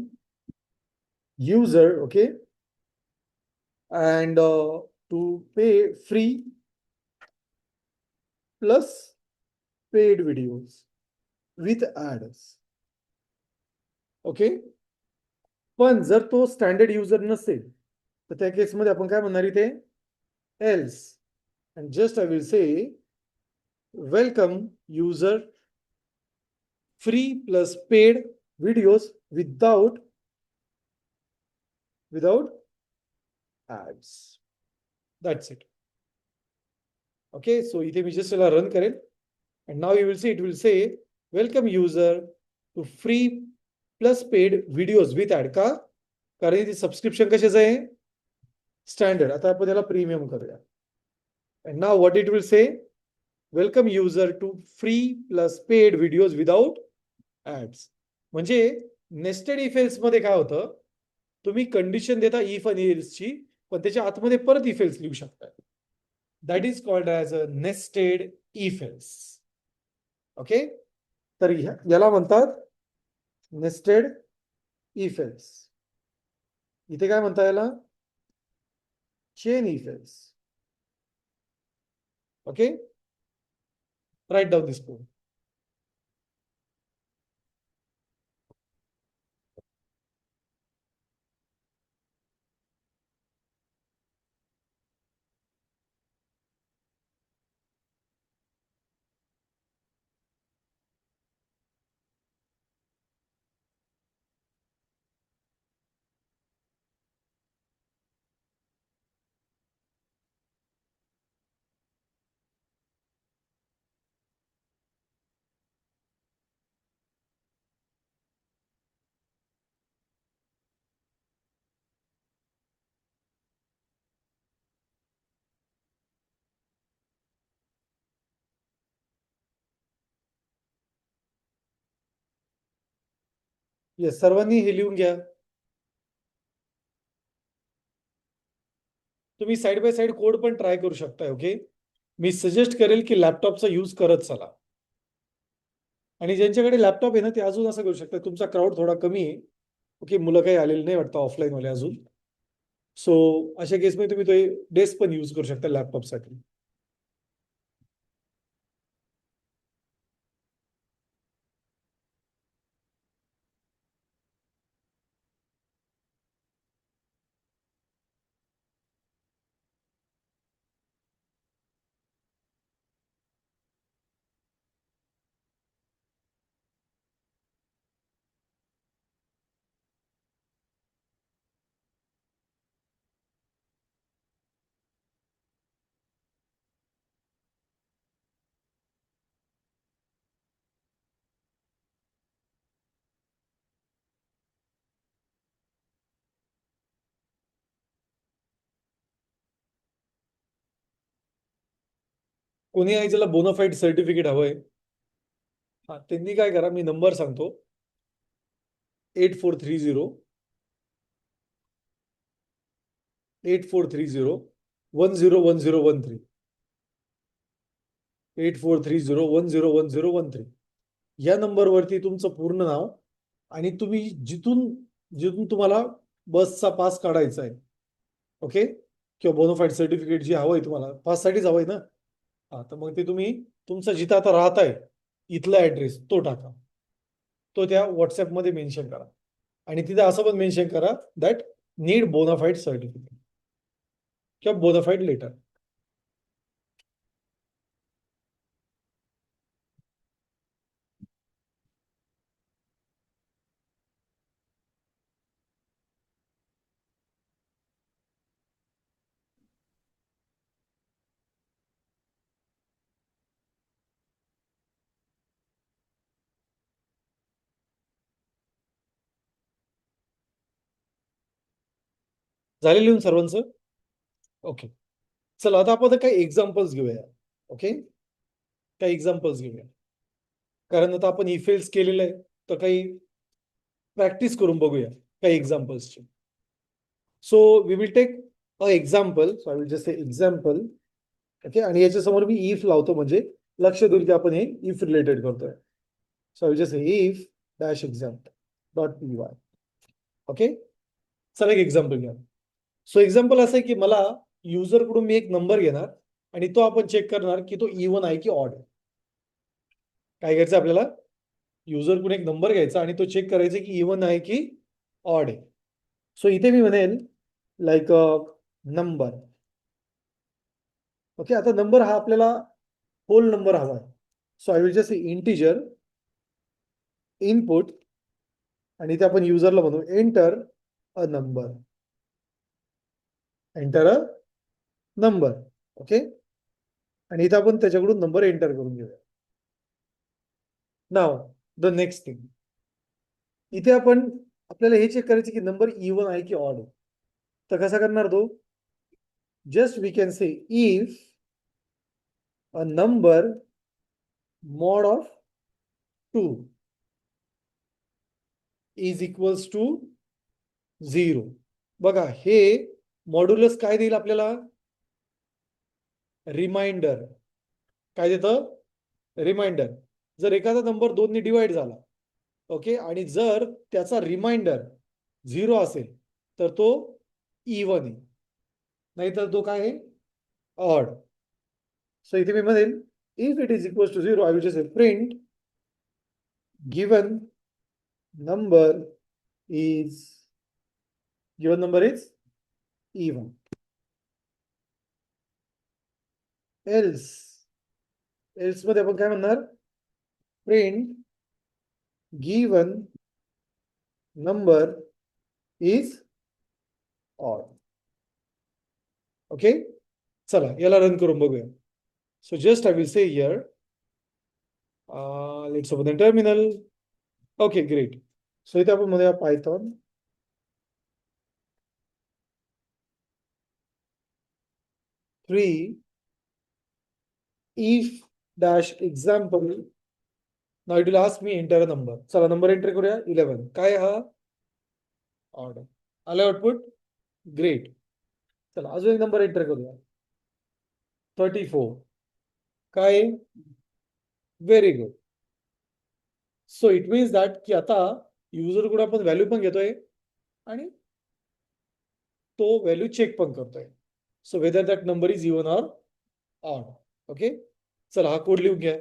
user, okay, and to pay free plus paid videos with ads. Okay, पण जर तो standard user नसेल तर त्या केसमध्ये आपण काय म्हणणार इथे, else, and just I will say welcome user free plus paid videos without ads. That's it. Okay, so इथे मी just याला रन करेल and now you will see it will say welcome user to free plus paid videos with ad. का? कारण इथे subscription कशाचं आहे, standard. आता आपण त्याला प्रीमियम करूया. And now what it will say, welcome user to free plus paid videos without ads. म्हणजे नेस्टेड इफ एल्स मध्ये काय होतं, तुम्ही कंडिशन देता इफ आणि एल्सची, पण त्याच्या आतमध्ये परत इफ एल्स लिहू शकता. That is called as a nested if else. Okay, तर याला म्हणतात नेस्टेड इफ एल्स. इथे काय म्हणता याला, chain if else. Okay, right down this code. Yes, सर्वांनी हे लिहून घ्या. तुम्ही साइड बाय साइड कोड पण ट्राय करू शकता. ओके, मी सजेस्ट करेल की लॅपटॉपचा यूज करत चला. आणि ज्यांच्याकडे लॅपटॉप आहे ना, ते अजून असं करू शकतात. तुमचा क्राऊड थोडा कमी आहे. ओके, मुलं काही आलेली नाही वाटतं ऑफलाईन वाले अजून. सो अशा केसमध्ये तुम्ही तो डेस्क पण यूज करू शकता लॅपटॉपसाठी. कोणी आहे ज्याला बोनाफाईड सर्टिफिकेट हवंय? हा, त्यांनी काय करा, मी नंबर सांगतो. 8430 8430 101013. 8430 101013. या नंबरवरती तुमचं पूर्ण नाव आणि तुम्ही जिथून जिथून तुम्हाला बसचा पास काढायचा आहे, ओके, किंवा बोनाफाईड सर्टिफिकेट जे हवंय तुम्हाला, पाससाठीच हवंय ना. हा, तर मग ते तुम्ही तुमचं जिथं आता राहताय इथला ऍड्रेस तो टाका. तो त्या व्हॉट्सअपमध्ये मेन्शन करा. आणि तिथे असं पण मेन्शन करा दॅट नीड बोनाफाईड सर्टिफिकेट किंवा बोनाफाईड लेटर. झाले लिहून सर्वांचं? ओके, चला आता आपण काही एक्झाम्पल्स घेऊया. ओके, काही एक्झाम्पल्स घेऊया. कारण आता आपण इफेल्स केलेलं आहे, तर काही प्रॅक्टिस करून बघूया काही एक्झाम्पल्सची. So we will take a example. So I will just say example. Okay, आणि याच्यासमोर मी इफ लावतो म्हणजे लक्ष देईल की आपण हे इफ रिलेटेड करतोय. So I will just say if dash exam dot P Y. Okay, चला एक एक्झाम्पल घ्या. सो एक्झाम्पल असं आहे की मला युजरकडून मी एक नंबर घेणार आणि तो आपण चेक करणार की तो इव्हन आहे की ऑड आहे. काय करायचं आपल्याला, युजरकडून एक नंबर घ्यायचा आणि तो चेक करायचा की इव्हन आहे की ऑड आहे. सो इथे मी म्हणेल लाईक नंबर. ओके, आता नंबर हा आपल्याला होल नंबर हवा आहे. So I will just integer input आणि इथे आपण युजरला म्हणू enter a number. Enter a number. Okay, आणि इथे आपण त्याच्याकडून नंबर एंटर करून घेऊया. नाव द नेक्स्ट थिंग, इथे आपण आपल्याला हे चेक करायचे की नंबर इव्हन आहे की ऑड आहे. तर कसा करणार तो, just we can say if a number mod of 2. Is equals to 0. बघा हे मॉड्युलस काय देईल आपल्याला? रिमाइंडर. काय देतं? रिमाइंडर. जर एखादा नंबर 2 ने डिवाइड झाला, ओके, आणि जर त्याचा रिमाइंडर 0 असेल तर तो इवन आहे, नाहीतर तो काय आहे? ऑड. सो इथे मी म्हणेल if it is equal to 0 I will just say print given number is even. else मध्ये आपण काय म्हणणार? Print given number is odd. Okay, चला याला रन करून बघूया. So just I will say here let's open the terminal. Okay, great. So इथे आपण म्हणूया Python free if dash example. Now it will ask me enter a number. चला number enter करूया 11. काय हा? ऑर्डर. आले आउटपुट? ग्रेट. चला अजून एक नंबर एंटर करूया 34. काय? Very good. So it means that की आता युजर कडून आपण व्हॅल्यू पण घेतोय आणि तो व्हॅल्यू चेक पण करतोय. So whether that number is even or odd. Okay, चला हा कोड लिहून घ्या.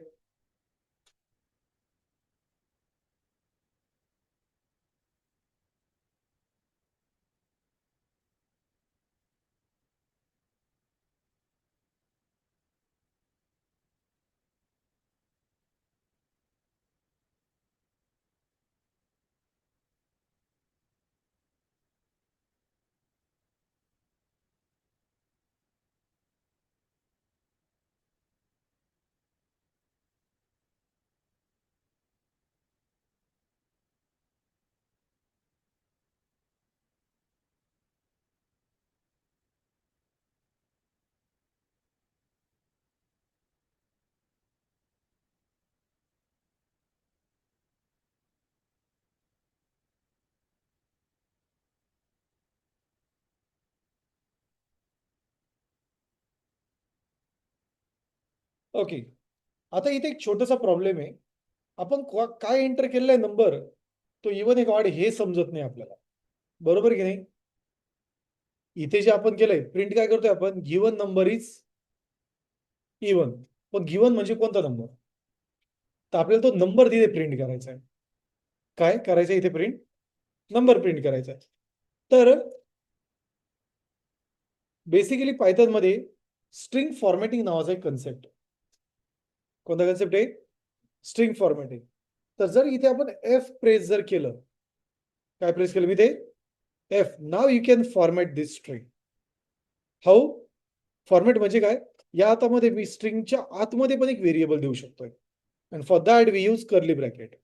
ओके, आता इथे एक छोटासा प्रॉब्लेम आहे. आपण काय एंटर केलेला नंबर तो इवन एक ऑड हे समजत नाही आपल्याला, बरोबर की नाही? इथे जे आपण केलंय प्रिंट काय करतोय आपण? Given number is even. पण गिवन म्हणजे कोणता नंबर? तर आपल्याला तो नंबर तिथे प्रिंट करायचा आहे. काय करायचं इथे? प्रिंट नंबर प्रिंट करायचा आहे. तर बेसिकली पायथन मध्ये स्ट्रिंग फॉर्मॅटिंग नावाचा एक कन्सेप्ट. कोणता कन्सेप्ट आहे? String formatting. तर जर इथे आपण एफ प्रेस जर केलं, काय प्रेस केलं मी ते? F. Now you can format this string. How? Format म्हणजे काय? या आतामध्ये मी स्ट्रिंगच्या आतमध्ये पण एक व्हेरिएबल देऊ शकतोय. And for that we use curly bracket.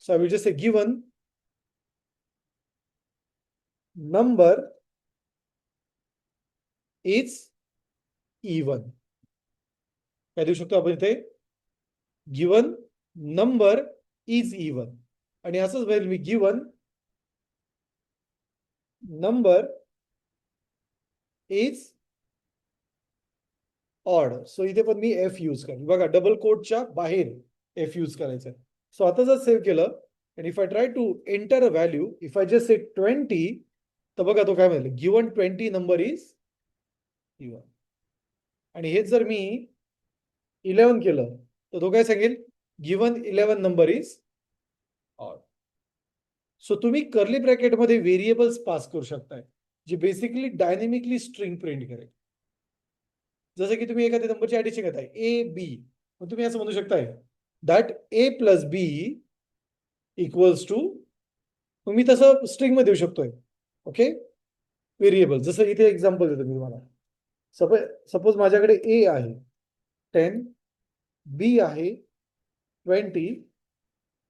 So I will just say given number is even. काय देऊ शकतो आपण इथे? Given number is even. आणि असंच होईल मी given number is odd. So इथे पण मी एफ यूज करेन. बघा डबल कोटच्या बाहेर एफ यूज करायचं. सो आता जर सेव्ह केलं आणि if I try to enter a value, if I just say 20, तर बघा तो काय म्हणेल? Given 20 number is even. आणि हेच जर मी 11 केलं तर तो काय सांगेल? Given 11 number is odd. So तुम्ही कर्ली ब्रॅकेटमध्ये व्हेरिएबल्स पास करू शकताय जे बेसिकली डायनेमिकली स्ट्रिंग प्रिंट करेल. जसं की तुम्ही एखाद्या नंबरची ऍडिशन घेताय ए बी, मग तुम्ही असं म्हणू शकताय that A plus B equals to, तुम्ही तसं स्ट्रिंग मध्ये देऊ शकतोय. Okay, variable. जसं इथे एक्झाम्पल देतो मी तुम्हाला. सपोज माझ्याकडे ए आहे 10, बी आहे 20,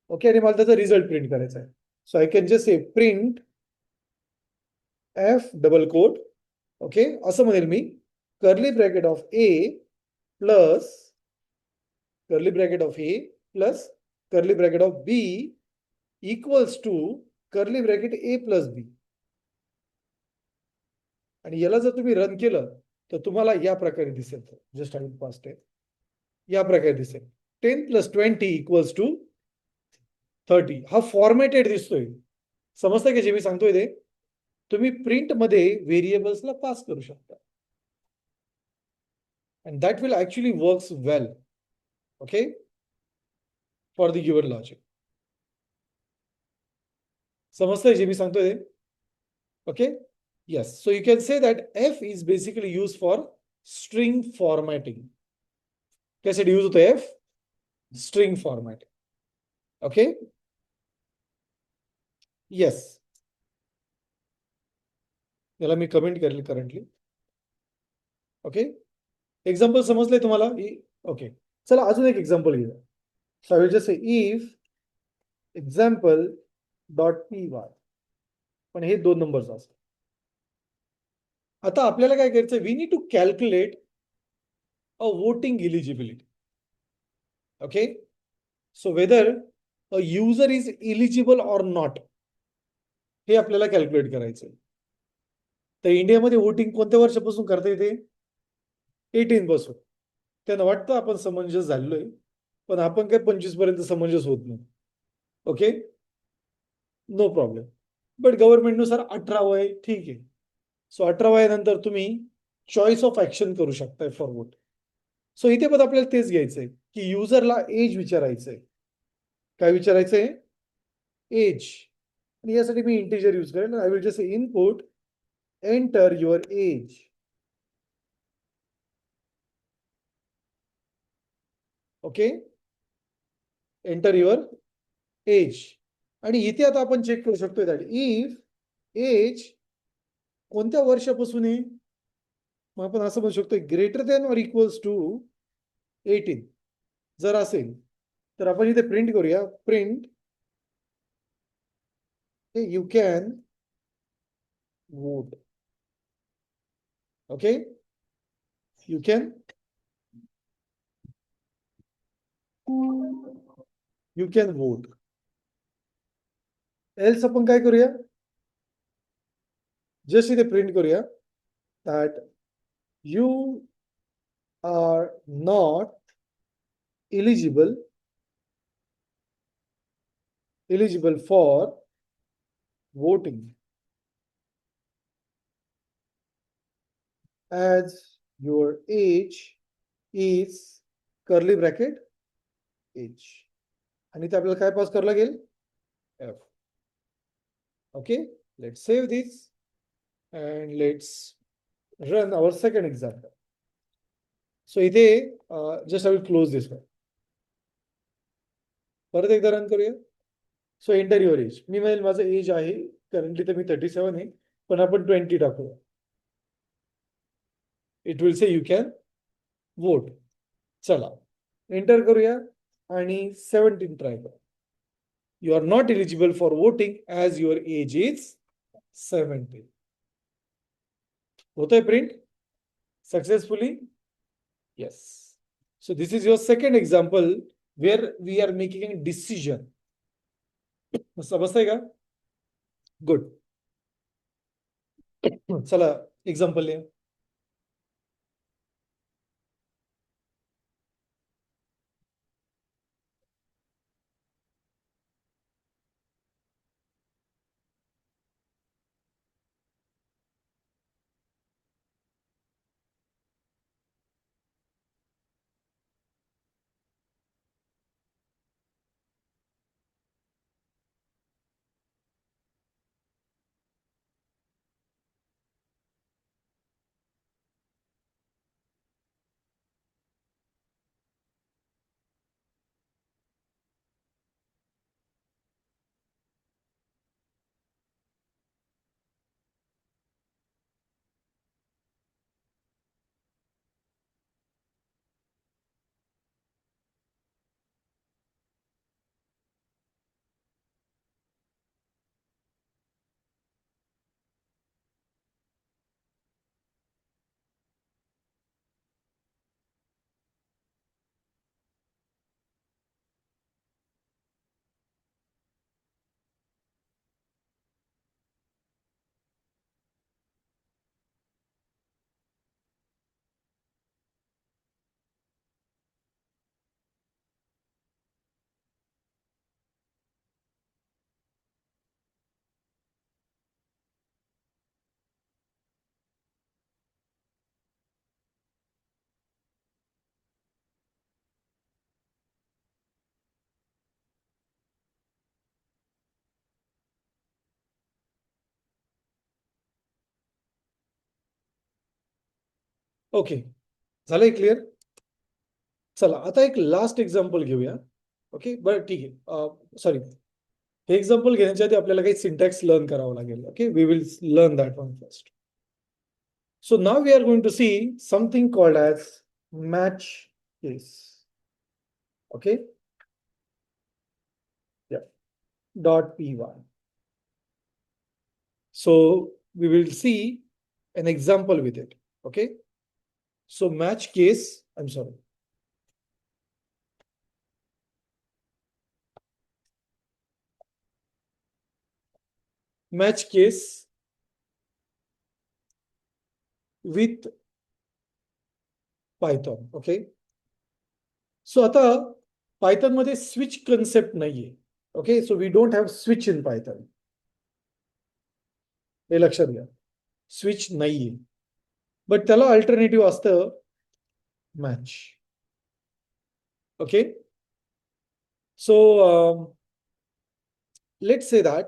ओके, आणि मला त्याचा रिझल्ट प्रिंट करायचा आहे. So I can just say print F double quote, okay, असं म्हणेल मी curly bracket of A plus curly bracket of A plus curly bracket of B equals to curly bracket A plus B. आणि याला जर तुम्ही run केलं तर तुम्हाला या प्रकारे दिसेल. जस्ट आय पास्ट आहे, या प्रकारे दिसेल 10 + 20 इक्वल्स टू 30. हा फॉर्मॅटेड दिसतोय. समजतंय का जे मी सांगतोय ते? तुम्ही प्रिंट मध्ये व्हेरिएबल्सला पास करू शकता. and that will actually works well, okay, for the given logic. समजतंय जे मी सांगतोय ते? Okay, yes, so you can say that f is basically used for string formatting. कैसे यूज होता है f? string formatting. Okay, yes, याला मी comment करेल करंटली. ओके, एक्झाम्पल समजलंय तुम्हाला? ओके, चला अजून एक एक्झाम्पल घेऊया. So I will just say if example dot P Y, पण हे 2 नंबर्स असतात. आता आपल्याला काय करायचं, we need to calculate a voting eligibility. Okay, so whether a user is eligible or not, हे आपल्याला कॅल्क्युलेट करायचं. तर इंडियामध्ये वोटिंग कोणत्या वर्षापासून करता येते? 18 पासून. त्यांना वाटतं आपण समंजस झालेलो आहे, पण आपण काय 25 पर्यंत समंजस होत नाही. Okay, no problem. बट गव्हर्नमेंटनुसार 18 वय ठीक आहे. सो 18 वयानंतर तुम्ही चॉईस ऑफ ऍक्शन करू शकताय फॉर वोट. सो इथे पण आपल्याला तेच घ्यायचंय की युजरला एज विचारायचंय. काय विचारायचंय? एज. आणि यासाठी मी इंटिजर यूज करेन. I will just input enter your age. Okay, enter your age. आणि इथे आता आपण चेक करू शकतो दॅट इफ एज कोणत्या वर्षापासून आहे, मग आपण असं म्हणू शकतो greater than or equals to 18. जर असेल तर आपण इथे प्रिंट करूया, print you can vote. Okay, you can vote. Else आपण काय करूया, जस्ट इथे प्रिंट करूया that you are not eligible for voting as your age is curly bracket age. आणि ते आपल्याला काय पास करावं लागेल? F. Okay, let's save this and let's run our second example. So इथे just I will close this one. परत एकदा run करूया. So enter your age. मी म्हणेल माझं एज आहे करंटली तर मी 37 आहे, पण आपण 20 टाकूया. It will say you can vote. चला एंटर करूया आणि 17 ट्राय करा. You are not eligible for voting as your age is 17. होतोय print successfully? Yes. So this is your second example where we are making a decision. समजतंय का? Good. चला example लिहा. Okay, झालंय क्लिअर? चला आता एक लास्ट एक्झाम्पल घेऊया. ओके, बरं ठीक आहे. सॉरी, हे एक्झाम्पल घेण्याच्या आधी आपल्याला काही सिंटॅक्स लर्न करावं लागेल. Okay, we will learn that one first. So now we are going to see something called as match case. Okay. Yeah. .py. So we will see an example with it. Okay. So match case, I'm sorry. Match case with Python. Okay. So आता Python मध्ये switch concept नाहीये. Okay. So we don't have switch in Python. हे लक्षात घ्या. Switch नाहीये. But त्याला alternative असतं match. Okay. So let's say that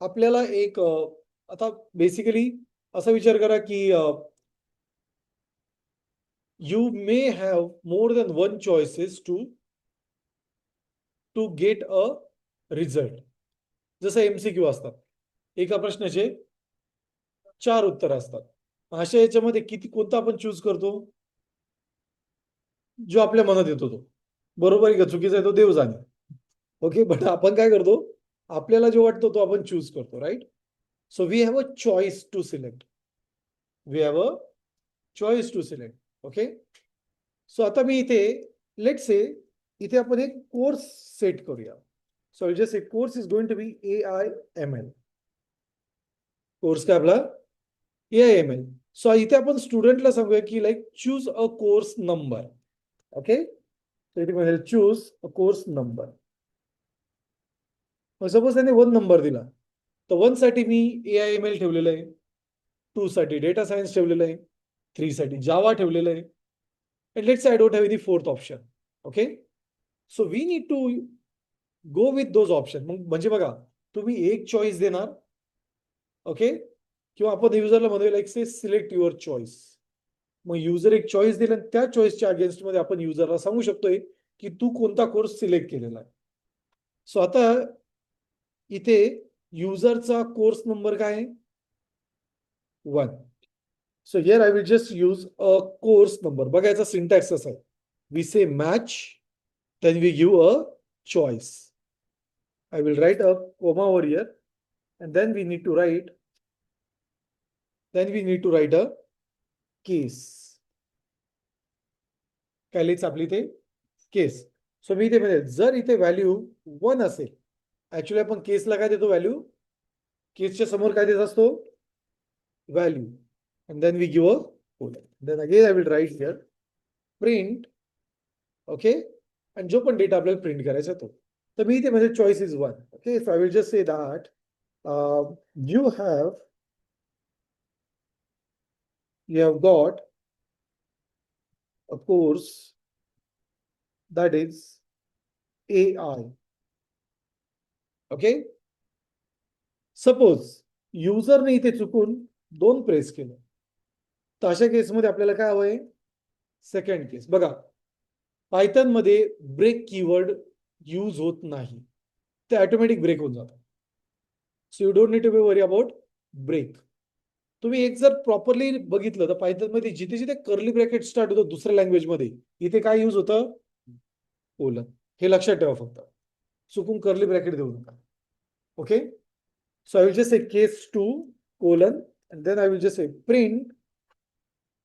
आपल्याला एक आता बेसिकली असा विचार करा की you may have more than one choices to get a result. जसं MCQ असतात, एका प्रश्नाचे 4 उत्तर असतात. अशा याच्यामध्ये कोणता आपण चूज करतो? जो आपल्या मनात येतो तो. बरोबर आहे का चुकीचा आहे तो देव जाणे. ओके, बट आपण काय करतो? आपल्याला जो वाटतो तो आपण चूज करतो, right? So we have a choice to select. We have a choice to select. Okay. So आता मी इथे लेट से इथे आपण एक कोर्स सेट करूया. सो जस्ट एक course is going to be AIML. Course काय आपला AIML. सो इथे आपण स्टुडंटला सांगूया की like choose a course number. Okay. तर इथे म्हणजे choose a course number. Suppose त्याने 1 नंबर दिला, तर 1 साठी मी AIML ठेवलेलं आहे, 2 साठी डेटा सायन्स ठेवलेलं आहे, 3 साठी जावा ठेवलेलं आहे. And let's say I don't have any fourth option. Okay. So we need to go with those options. म्हणजे बघा, तुम्ही एक चॉईस देणार. ओके. किंवा आपण युजरला म्हणूया like say select your choice. मग युजर एक चॉईस दिला, त्या चॉईसच्या अगेन्स्ट मध्ये आपण युजरला सांगू शकतोय की तू कोणता कोर्स सिलेक्ट केलेला आहे. सो आता इथे युजरचा कोर्स नंबर काय आहे? 1. So here I will just use a course number. बघायचा सिंटॅक्स असा आहे. We say match, then we give a choice. I will write a comma over here, and then we need to write a case. काय लिहायचं आपली इथे? केस. So मी इथे म्हणजे जर इथे व्हॅल्यू 1 असेल, ऍक्च्युली आपण केसला काय देतो? व्हॅल्यू. केसच्या समोर काय देत असतो? Value. And then we give a colon. Then again I will write here print. Okay. आणि जो पण डेटा आपल्याला प्रिंट करायचा तो. तर मी इथे म्हणजे choice is 1. Okay. So I will just say that you have got a course that is AI. Okay. Suppose युजरने इथे चुकून 2 प्रेस केलं, तर अशा केसमध्ये आपल्याला काय हवंय? सेकंड केस. बघा, पायथन मध्ये ब्रेक कीवर्ड यूज होत नाही, ते ऑटोमॅटिक ब्रेक होऊन जातं. So you don't need to be worry about break. तुम्ही एक जर प्रॉपरली बघितलं तर पायथन मध्ये जिथे जिथे कर्ली ब्रॅकेट स्टार्ट होतं दुसऱ्या लँग्वेज मध्ये, इथे काय यूज होतं? कोलन. हे लक्षात ठेवा फक्त. चुकून कर्ली ब्रॅकेट देऊ नका. Okay. So I will just say case 2 colon and then I will just say print.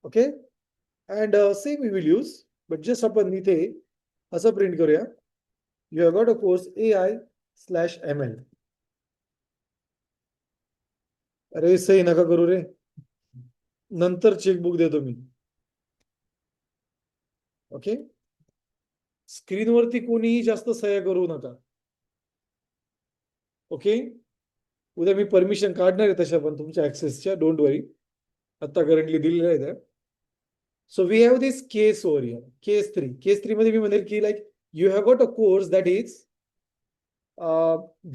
Okay. And same we will use, but just आपण इथे असं प्रिंट करूया. You have got a course AI/ML. अरे सही नका करू रे, नंतर चेकबुक देतो मी. ओके. स्क्रीनवरती कोणीही जास्त सह्या करू नका. ओके. उद्या मी परमिशन काढणार आहे तशा पण तुमच्या ऍक्सेसच्या, डोंट वरी. आता करंटली दिलेलं आहे त्या. So we have this case over here. Case 3. Case 3 मध्ये मी म्हणेल की like you have got a course that is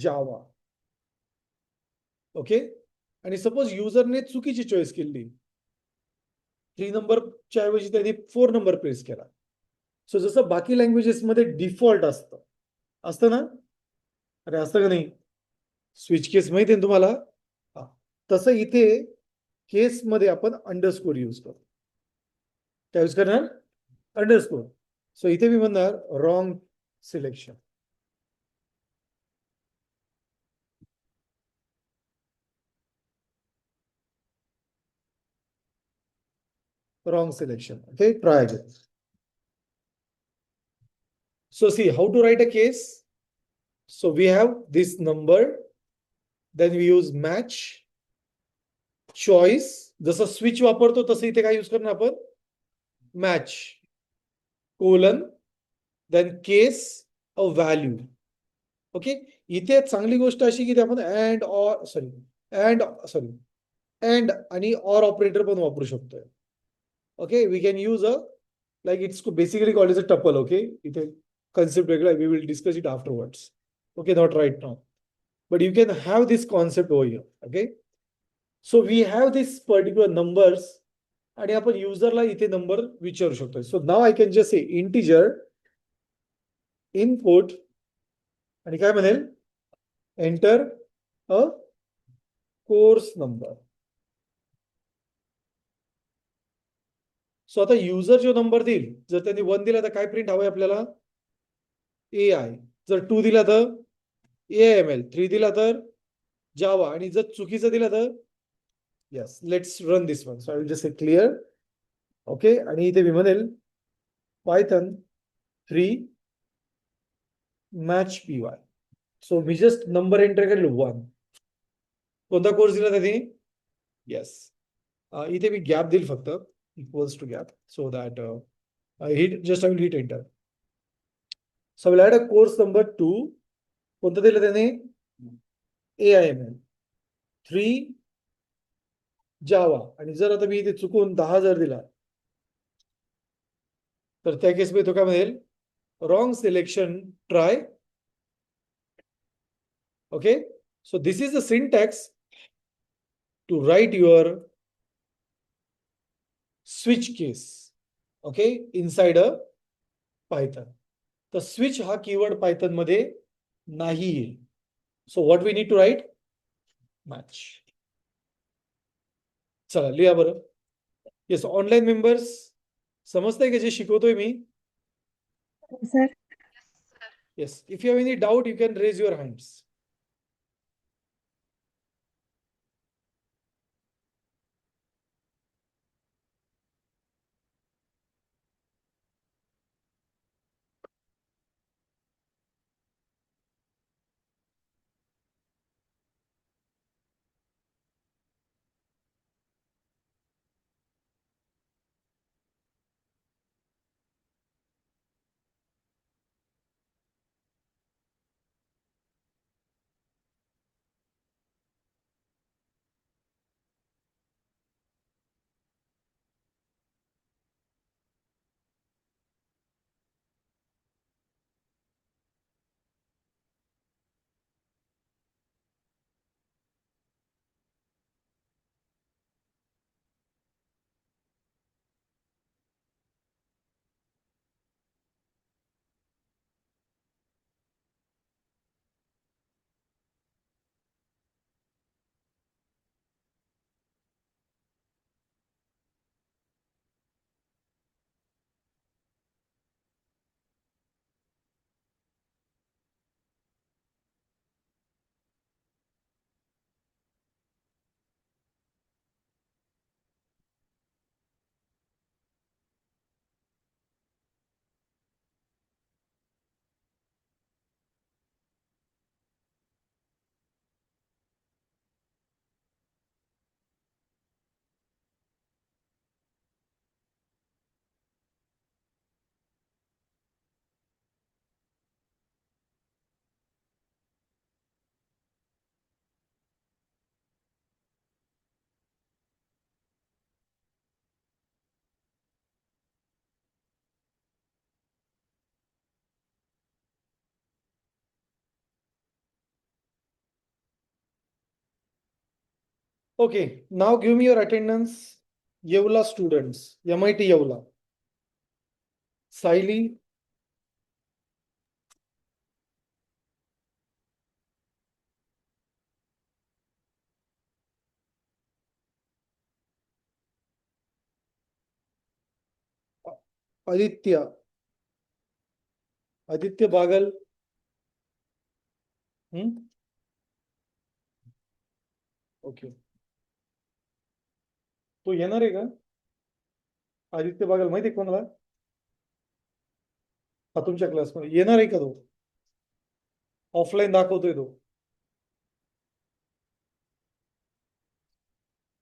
Java. Okay. आणि सपोज युजरने चुकीची चॉईस केली, 3 नंबरच्या ऐवजी त्यांनी 4 नंबर प्रेस केला. सो जसं बाकी लँग्वेजेसमध्ये डिफॉल्ट असतं ना, अरे असतं का नाही? स्विच केस माहिती आहे तुम्हाला? हा. तसं इथे केसमध्ये आपण अंडरस्कोर यूज करतो. काय यूज करणार? अंडरस्कोर. सो इथे मी म्हणणार wrong selection. Wrong selection. Okay, try again. So see how to write a case. So we have this number, then we use match, choice. जसं स्विच वापरतो तसं इथे काय यूज करणार आपण? Match, colon, then case, a value. Okay, इथे चांगली गोष्ट अशी की आपण अँड आणि ऑर ऑपरेटर पण वापरू शकतोय. Okay, we can use like it's basically called as a tuple. Okay, इथे concept वेगळा आहे. We will discuss it afterwards. Okay, not right now, but you can have this concept over here. Okay, so we have this particular numbers आणि आपण युजरला इथे number विचारू शकतो. So now I can just say integer input आणि काय म्हणेल, enter a course number. So आता युजर जो नंबर देईल, जर त्यांनी 1 दिला तर काय प्रिंट हवंय आपल्याला? AI. जर 2 दिला तर AML, 3 दिला तर जावा, आणि जर चुकीचं दिला तर yes. Let's run this one. So I will just say clear. Okay, आणि इथे मी म्हणेल पायथन 3 मॅच PY. सो मी जस्ट नंबर एंटर करेल 1. कोणता कोर्स दिला त्यांनी? येस. इथे मी गॅप देईल फक्त, equals to gap, so that I will hit enter. So we'll add a course number 2. कोणतं दिलं त्याने? AIML. 3 जावा. आणि जर आता मी इथे चुकून 10 जर दिला तर त्या केसमध्ये तो काय म्हणेल? Wrong selection, try. Okay, so this is the syntax to write your switch case, okay, inside a Python. तर switch हा कीवर्ड पायथन मध्ये नाही येईल. So what we need to write? Match. चला लिहा बरं. येस, ऑनलाईन मेंबर्स समजतंय का जे शिकवतोय मी? Sir yes, if you have any doubt you can raise your hands. Okay, now give me your attendance. Yeola students, MIT Yeola. Sayali, Aditya, Aditya Bagal. Okay, तो येणार आहे का? आदित्य बागल माहिती आहे कोणाला? हा तुमच्या क्लासमध्ये येणार आहे का तो? ऑफलाईन दाखवतोय तो.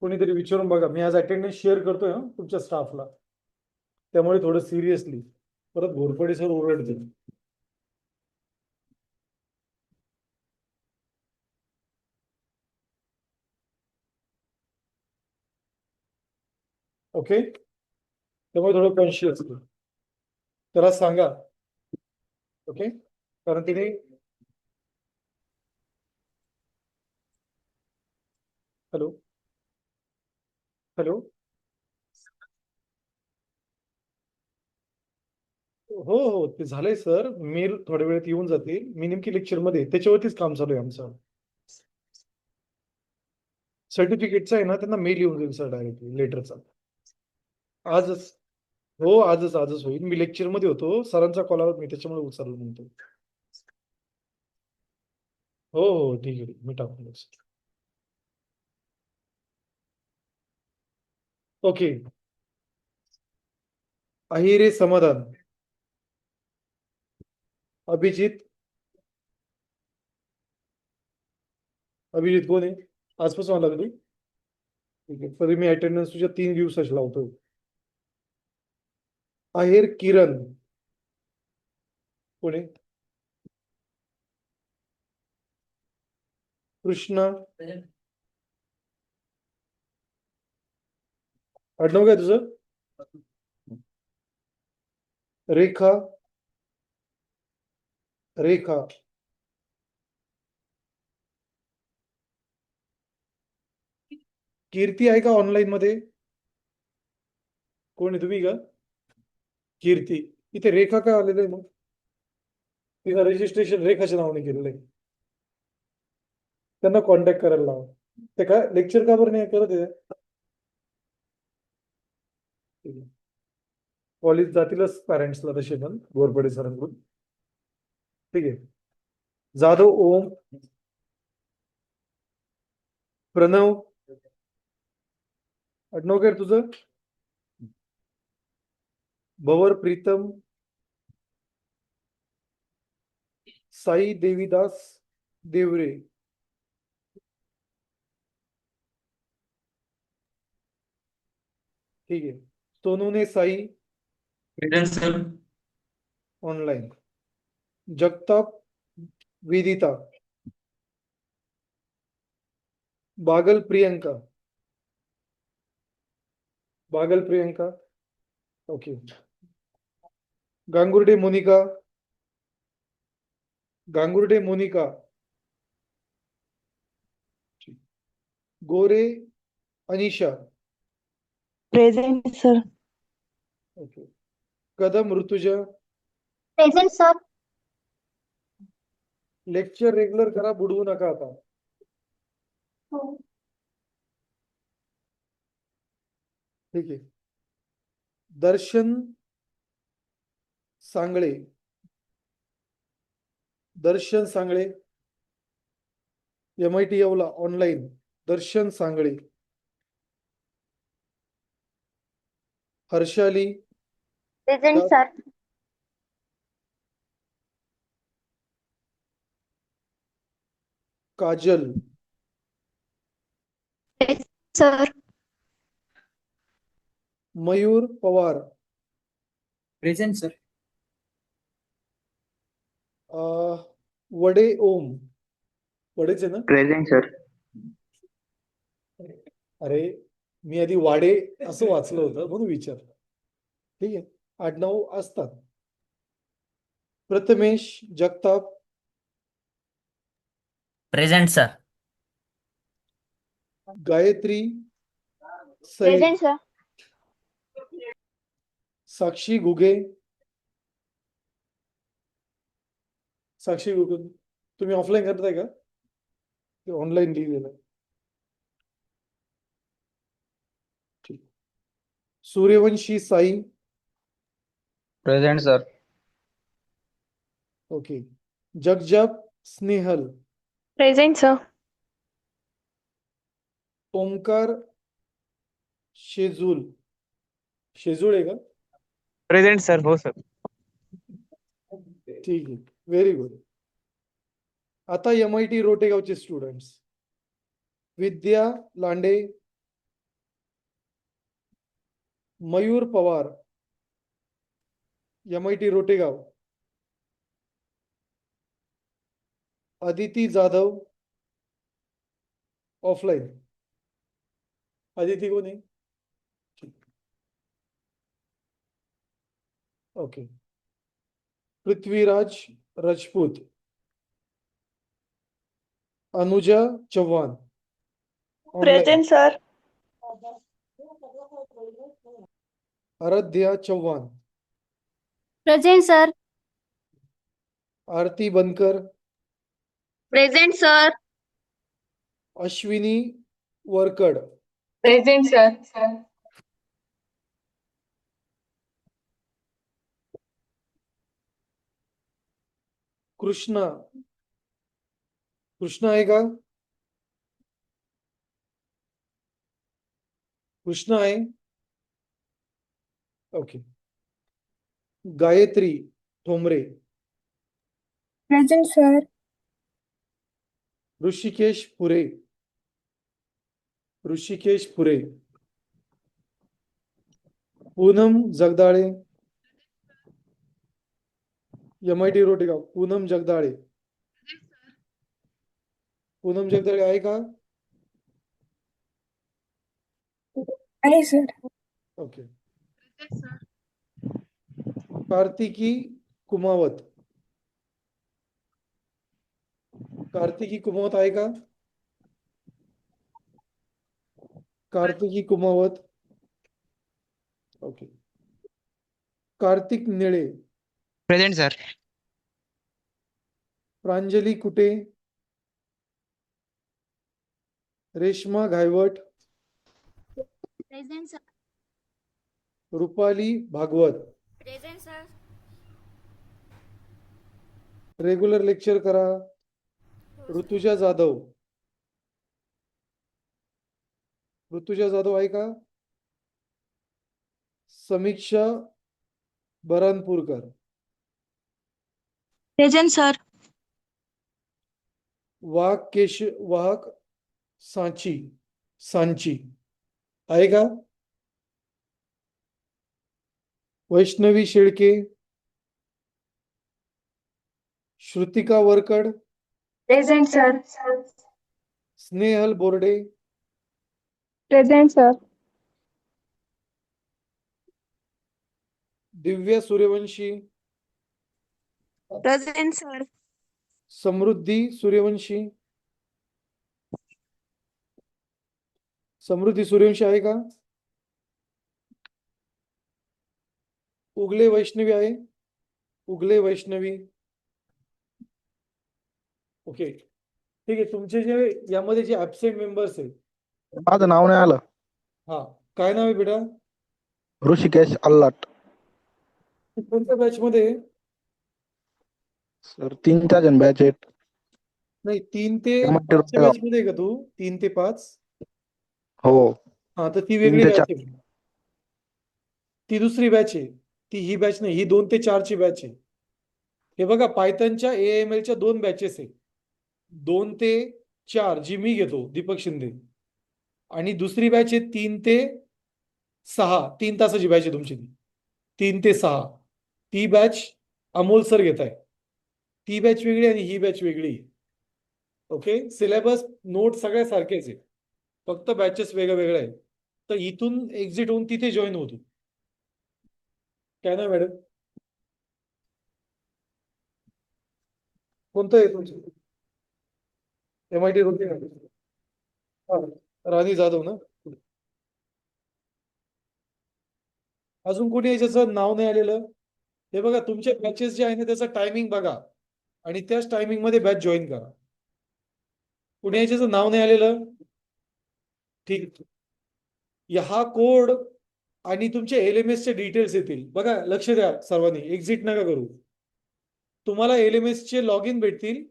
कोणीतरी विचारून बघा. मी आज अटेंडन्स शेअर करतोय हा तुमच्या स्टाफला, त्यामुळे थोडं सिरियसली. परत घोरपडे सर ओरडतील. ओके, त्यामुळे थोडं कॉन्शियस त्याला सांगा. ओके, कारण तिने हॅलो हॅलो हो हो, ते झालंय सर. मी थोड्या वेळात येऊन जातील. मी नेमकी लेक्चर मध्ये त्याच्यावरतीच काम चालू आहे आमचं. सर्टिफिकेटचा आहे ना, त्यांना मेल येऊन जाईल सर डायरेक्टली लेटरचा. आजच. हो, आजच होईल. मी लेक्चर मध्ये होतो, सरांचा कॉल आला, मी त्याच्यामुळे उचललो म्हणतो. हो हो, ठीक आहे, मी टाकून देतो. ओके, अहिरे समाधान. अभिजित. अभिजित कोण आहे? आजपासून आला का तू? ठीक आहे, तरी मी अटेंडन्स तुझ्या 3 दिवसाची लावतो. अहिर किरण कोण आहे? कृष्णा. आडनाव काय तुझं? रेखा. रेखा. कीर्ती आहे का ऑनलाईन मध्ये? कोण आहे, तुम्ही का? कीर्ती. इथे रेखा काय आलेलं आहे मग? तिथं रजिस्ट्रेशन रेखाच्या नावाने केलेलं आहे. त्यांना कॉन्टॅक्ट करायला लावा. ते काय लेक्चर का बरं नाही करत आहे? कॉलेज जातीलच पॅरेंट्सला तसे पण घोरपडे सरांकडून. ठीक आहे. जाधव ओम. प्रणव. आडनाव काय रे तुझं? भवर प्रीतम. साई देवीदास देवरे. ठीक आहे. Sonune Sai present sir. Online. Jagtap Vidita. Bagal Priyanka. Bagal Priyanka. Okay. Gangurde Monika. Gangurde Monika. Gore Anisha. Present sir. Okay. Kadam Rutuja. Present sir. Lecture regular करा, बुडवू नका आता. ठीक आहे. Darshan Sangle. Darshan Sangle. MIT Yeola online. Darshan Sangle. Harshali. Present sir. Kajal. Sir. Mayur Pawar. Present sir. Wade Om. वडेच आहे ना? Present sir. अरे, मी आधी वाडे असं वाचलं होतं म्हणून विचारलं. ठीक आहे, आडनाव असतात. Prathamesh Jagtap. Present sir. Gayatri Sail. Present sir. Sakshi Ghuge. Sakshi Ghuge तुम्ही ऑफलाईन करताय का ऑनलाईन लिहिलेलं आहे? ठीक. Suryavanshi Sai. Present, sir. Okay. Jagjap Snehal. Present, sir. Omkar Shejul. Shejul आहे का? Present, sir. हो, sir. ठीक आहे, व्हेरी गुड. आता MIT रोटेगावचे students. Vidya Lande. Mayur Pawar. MIT Rotegaon. Aditi Jadhav. Offline. Aditi कोण आहे? Okay. Prithviraj Rajput. Anuja Chavan. Online. Present, sir. Aaradhya Chavan. Present, sir. Aarti Bankar. Present, sir. Ashwini Varkad. Present, sir. Krishna. Krishna आहे का? कृष्णा आहे. Okay. Gayatri Thombre. Present, sir. Rushikesh Pure. Rushikesh पुरे. पूनम जगदाळे. MIT रोटेगाव. पूनम जगदाळे. पूनम जगदाळे आहे का? Aye, sir. Okay. Kartiki Kumawat. Kartiki Kumawat आहे का? Kartiki Kumawat. Okay. Kartik Nile. Present, sir. Pranjali Kute. Reshma Ghaywat. Present, sir. Rupali Bhagwat. Present, sir. Regular lecture करा. ऋतुजा जाधव. ऋतुजा जाधव आहे का? समीक्षा बरानपूरकर. Present, sir. वाहक सांची. सांची आहे का? वैष्णवी शेळके. श्रुतिका वरकड. Present, sir. Snehal Borde. Present, sir. दिव्या सूर्यवंशी. Present, sir. समृद्धी सूर्यवंशी. समृद्धी सूर्यवंशी आहे का? उगले वैष्णवी आहे. उगले वैष्णवी. ओके. ठीक आहे. तुमचे जे यामध्ये जे ऍबसेंट मेंबर्स आहेत. माझं नाव नाही आलं. हा, काय नाव आहे बेटा? ऋषिकेश अल्लाट. कोणत्या बॅच मध्ये? सर 3-4 जण बॅच आहेत. नाही, 3 ते MIT 5 रोटेगाव. बॅच मध्ये आहे का तू? 3 ते 5. हो. हा, तर ती 3 वेगळी ते बॅच 4. आहे. ती दुसरी बॅच आहे. ती ही बॅच नाही. ही 2 ते 4 ची बॅच आहे. हे बघा, पायथनच्या AML च्या 2 बॅचेस आहे. 2 ते 4 जी मी घेतो, दीपक शिंदे. आणि दुसरी बॅच आहे 3 ते 6. 3 तासाची बॅच आहे तुमची ती. 3 ते 6 ती बॅच अमोल सर घेत आहे. ती बॅच वेगळी आणि ही बॅच वेगळी. ओके. सिलेबस नोट सगळ्या सारखेच आहे, फक्त बॅचेस वेगळ्या वेगळ्या आहेत. तर इथून एक्झिट होऊन तिथे जॉईन होतो. काय ना मॅडम? कोणतं आहे तुमचं? MIT रोटे. राणी जाधव ना? अजून कोणी याच्याचं नाव नाही आलेलं? हे बघा, तुमचे बॅचेस जे आहे ना त्याचा टायमिंग बघा आणि त्याच टायमिंग मध्ये बॅच जॉईन करा. कुणी याच्याचं नाव नाही आलेलं? ठीक. हा कोड आणि तुमचे LMS चे डिटेल्स येतील. बघा, लक्ष द्या सर्वांनी, एक्झिट नका करू. तुम्हाला LMS चे लॉग इन भेटतील.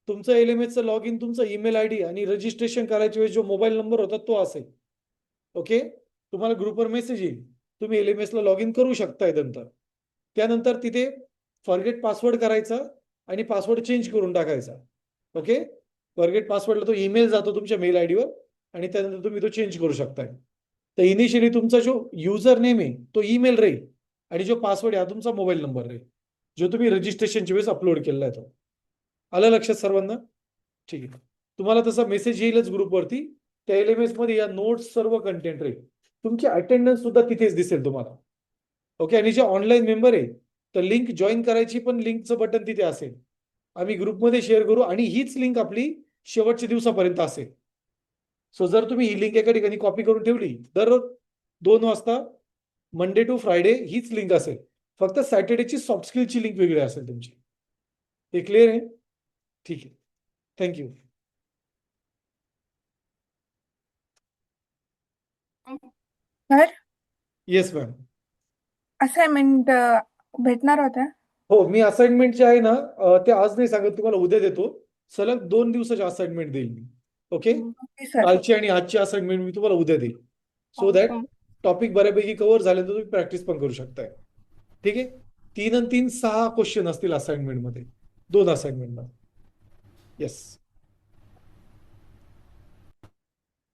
तुमचं LMS चं लॉग इन, तुमचा ईमेल ID आणि रजिस्ट्रेशन करायच्या वेळेस जो मोबाईल नंबर होता तो असेल. ओके, तुम्हाला ग्रुपवर मेसेज येईल. तुम्ही LMS ला लॉग इन करू शकताय नंतर. त्यानंतर तिथे फॉरगेट पासवर्ड करायचा आणि पासवर्ड चेंज करून टाकायचा. ओके, फॉरगेट पासवर्डला तो ईमेल जातो तुमच्या मेल ID वर आणि त्यानंतर तुम्ही तो चेंज करू शकताय. तर इनिशियली तुमचा जो युजर नेम आहे तो ईमेल राहील आणि जो पासवर्ड आहे हा तुमचा मोबाईल नंबर राहील, जो तुम्ही रजिस्ट्रेशनच्या वेळेस अपलोड केलेला आहे तो. आलं लक्षात सर्वांना? ठीक आहे. तुम्हाला तसा मेसेज येईलच ग्रुपवरती. त्या LMS मध्ये या नोट्स सर्व कंटेंट राहील. तुमची अटेंडन्स सुद्धा तिथेच दिसेल तुम्हाला. ओके, आणि जे ऑनलाईन मेंबर आहे तर लिंक जॉईन करायची पण लिंकचं बटन तिथे असेल. आम्ही ग्रुपमध्ये शेअर करू आणि हीच लिंक आपली शेवटच्या दिवसापर्यंत असेल. सो जर तुम्ही ही लिंक एका ठिकाणी कॉपी करून ठेवली, दररोज 2 वाजता मंडे टू फ्रायडे हीच लिंक असेल. फक्त सॅटर्डेची सॉफ्ट स्किलची लिंक वेगळी असेल तुमची. हे क्लिअर आहे? ठीक आहे, thank you. Sir, yes ma'am. Assignment भेटणार होत्या. हो, मी असाइनमेंट जे आहे ना ते आज नाही सांगत, तुम्हाला उद्या देतो. सलग 2 दिवसाची असाइनमेंट देईल मी. Okay, okay sir. कालची आणि आजची असाइनमेंट मी तुम्हाला उद्या देईल. सो दॅट टॉपिक बऱ्यापैकी कव्हर झाले तर तुम्ही प्रॅक्टिस पण करू शकताय. ठीक आहे. 3 आणि 3 6 क्वेश्चन असतील असाइनमेंट मध्ये, 2 असाइनमेंट मध्ये. येस.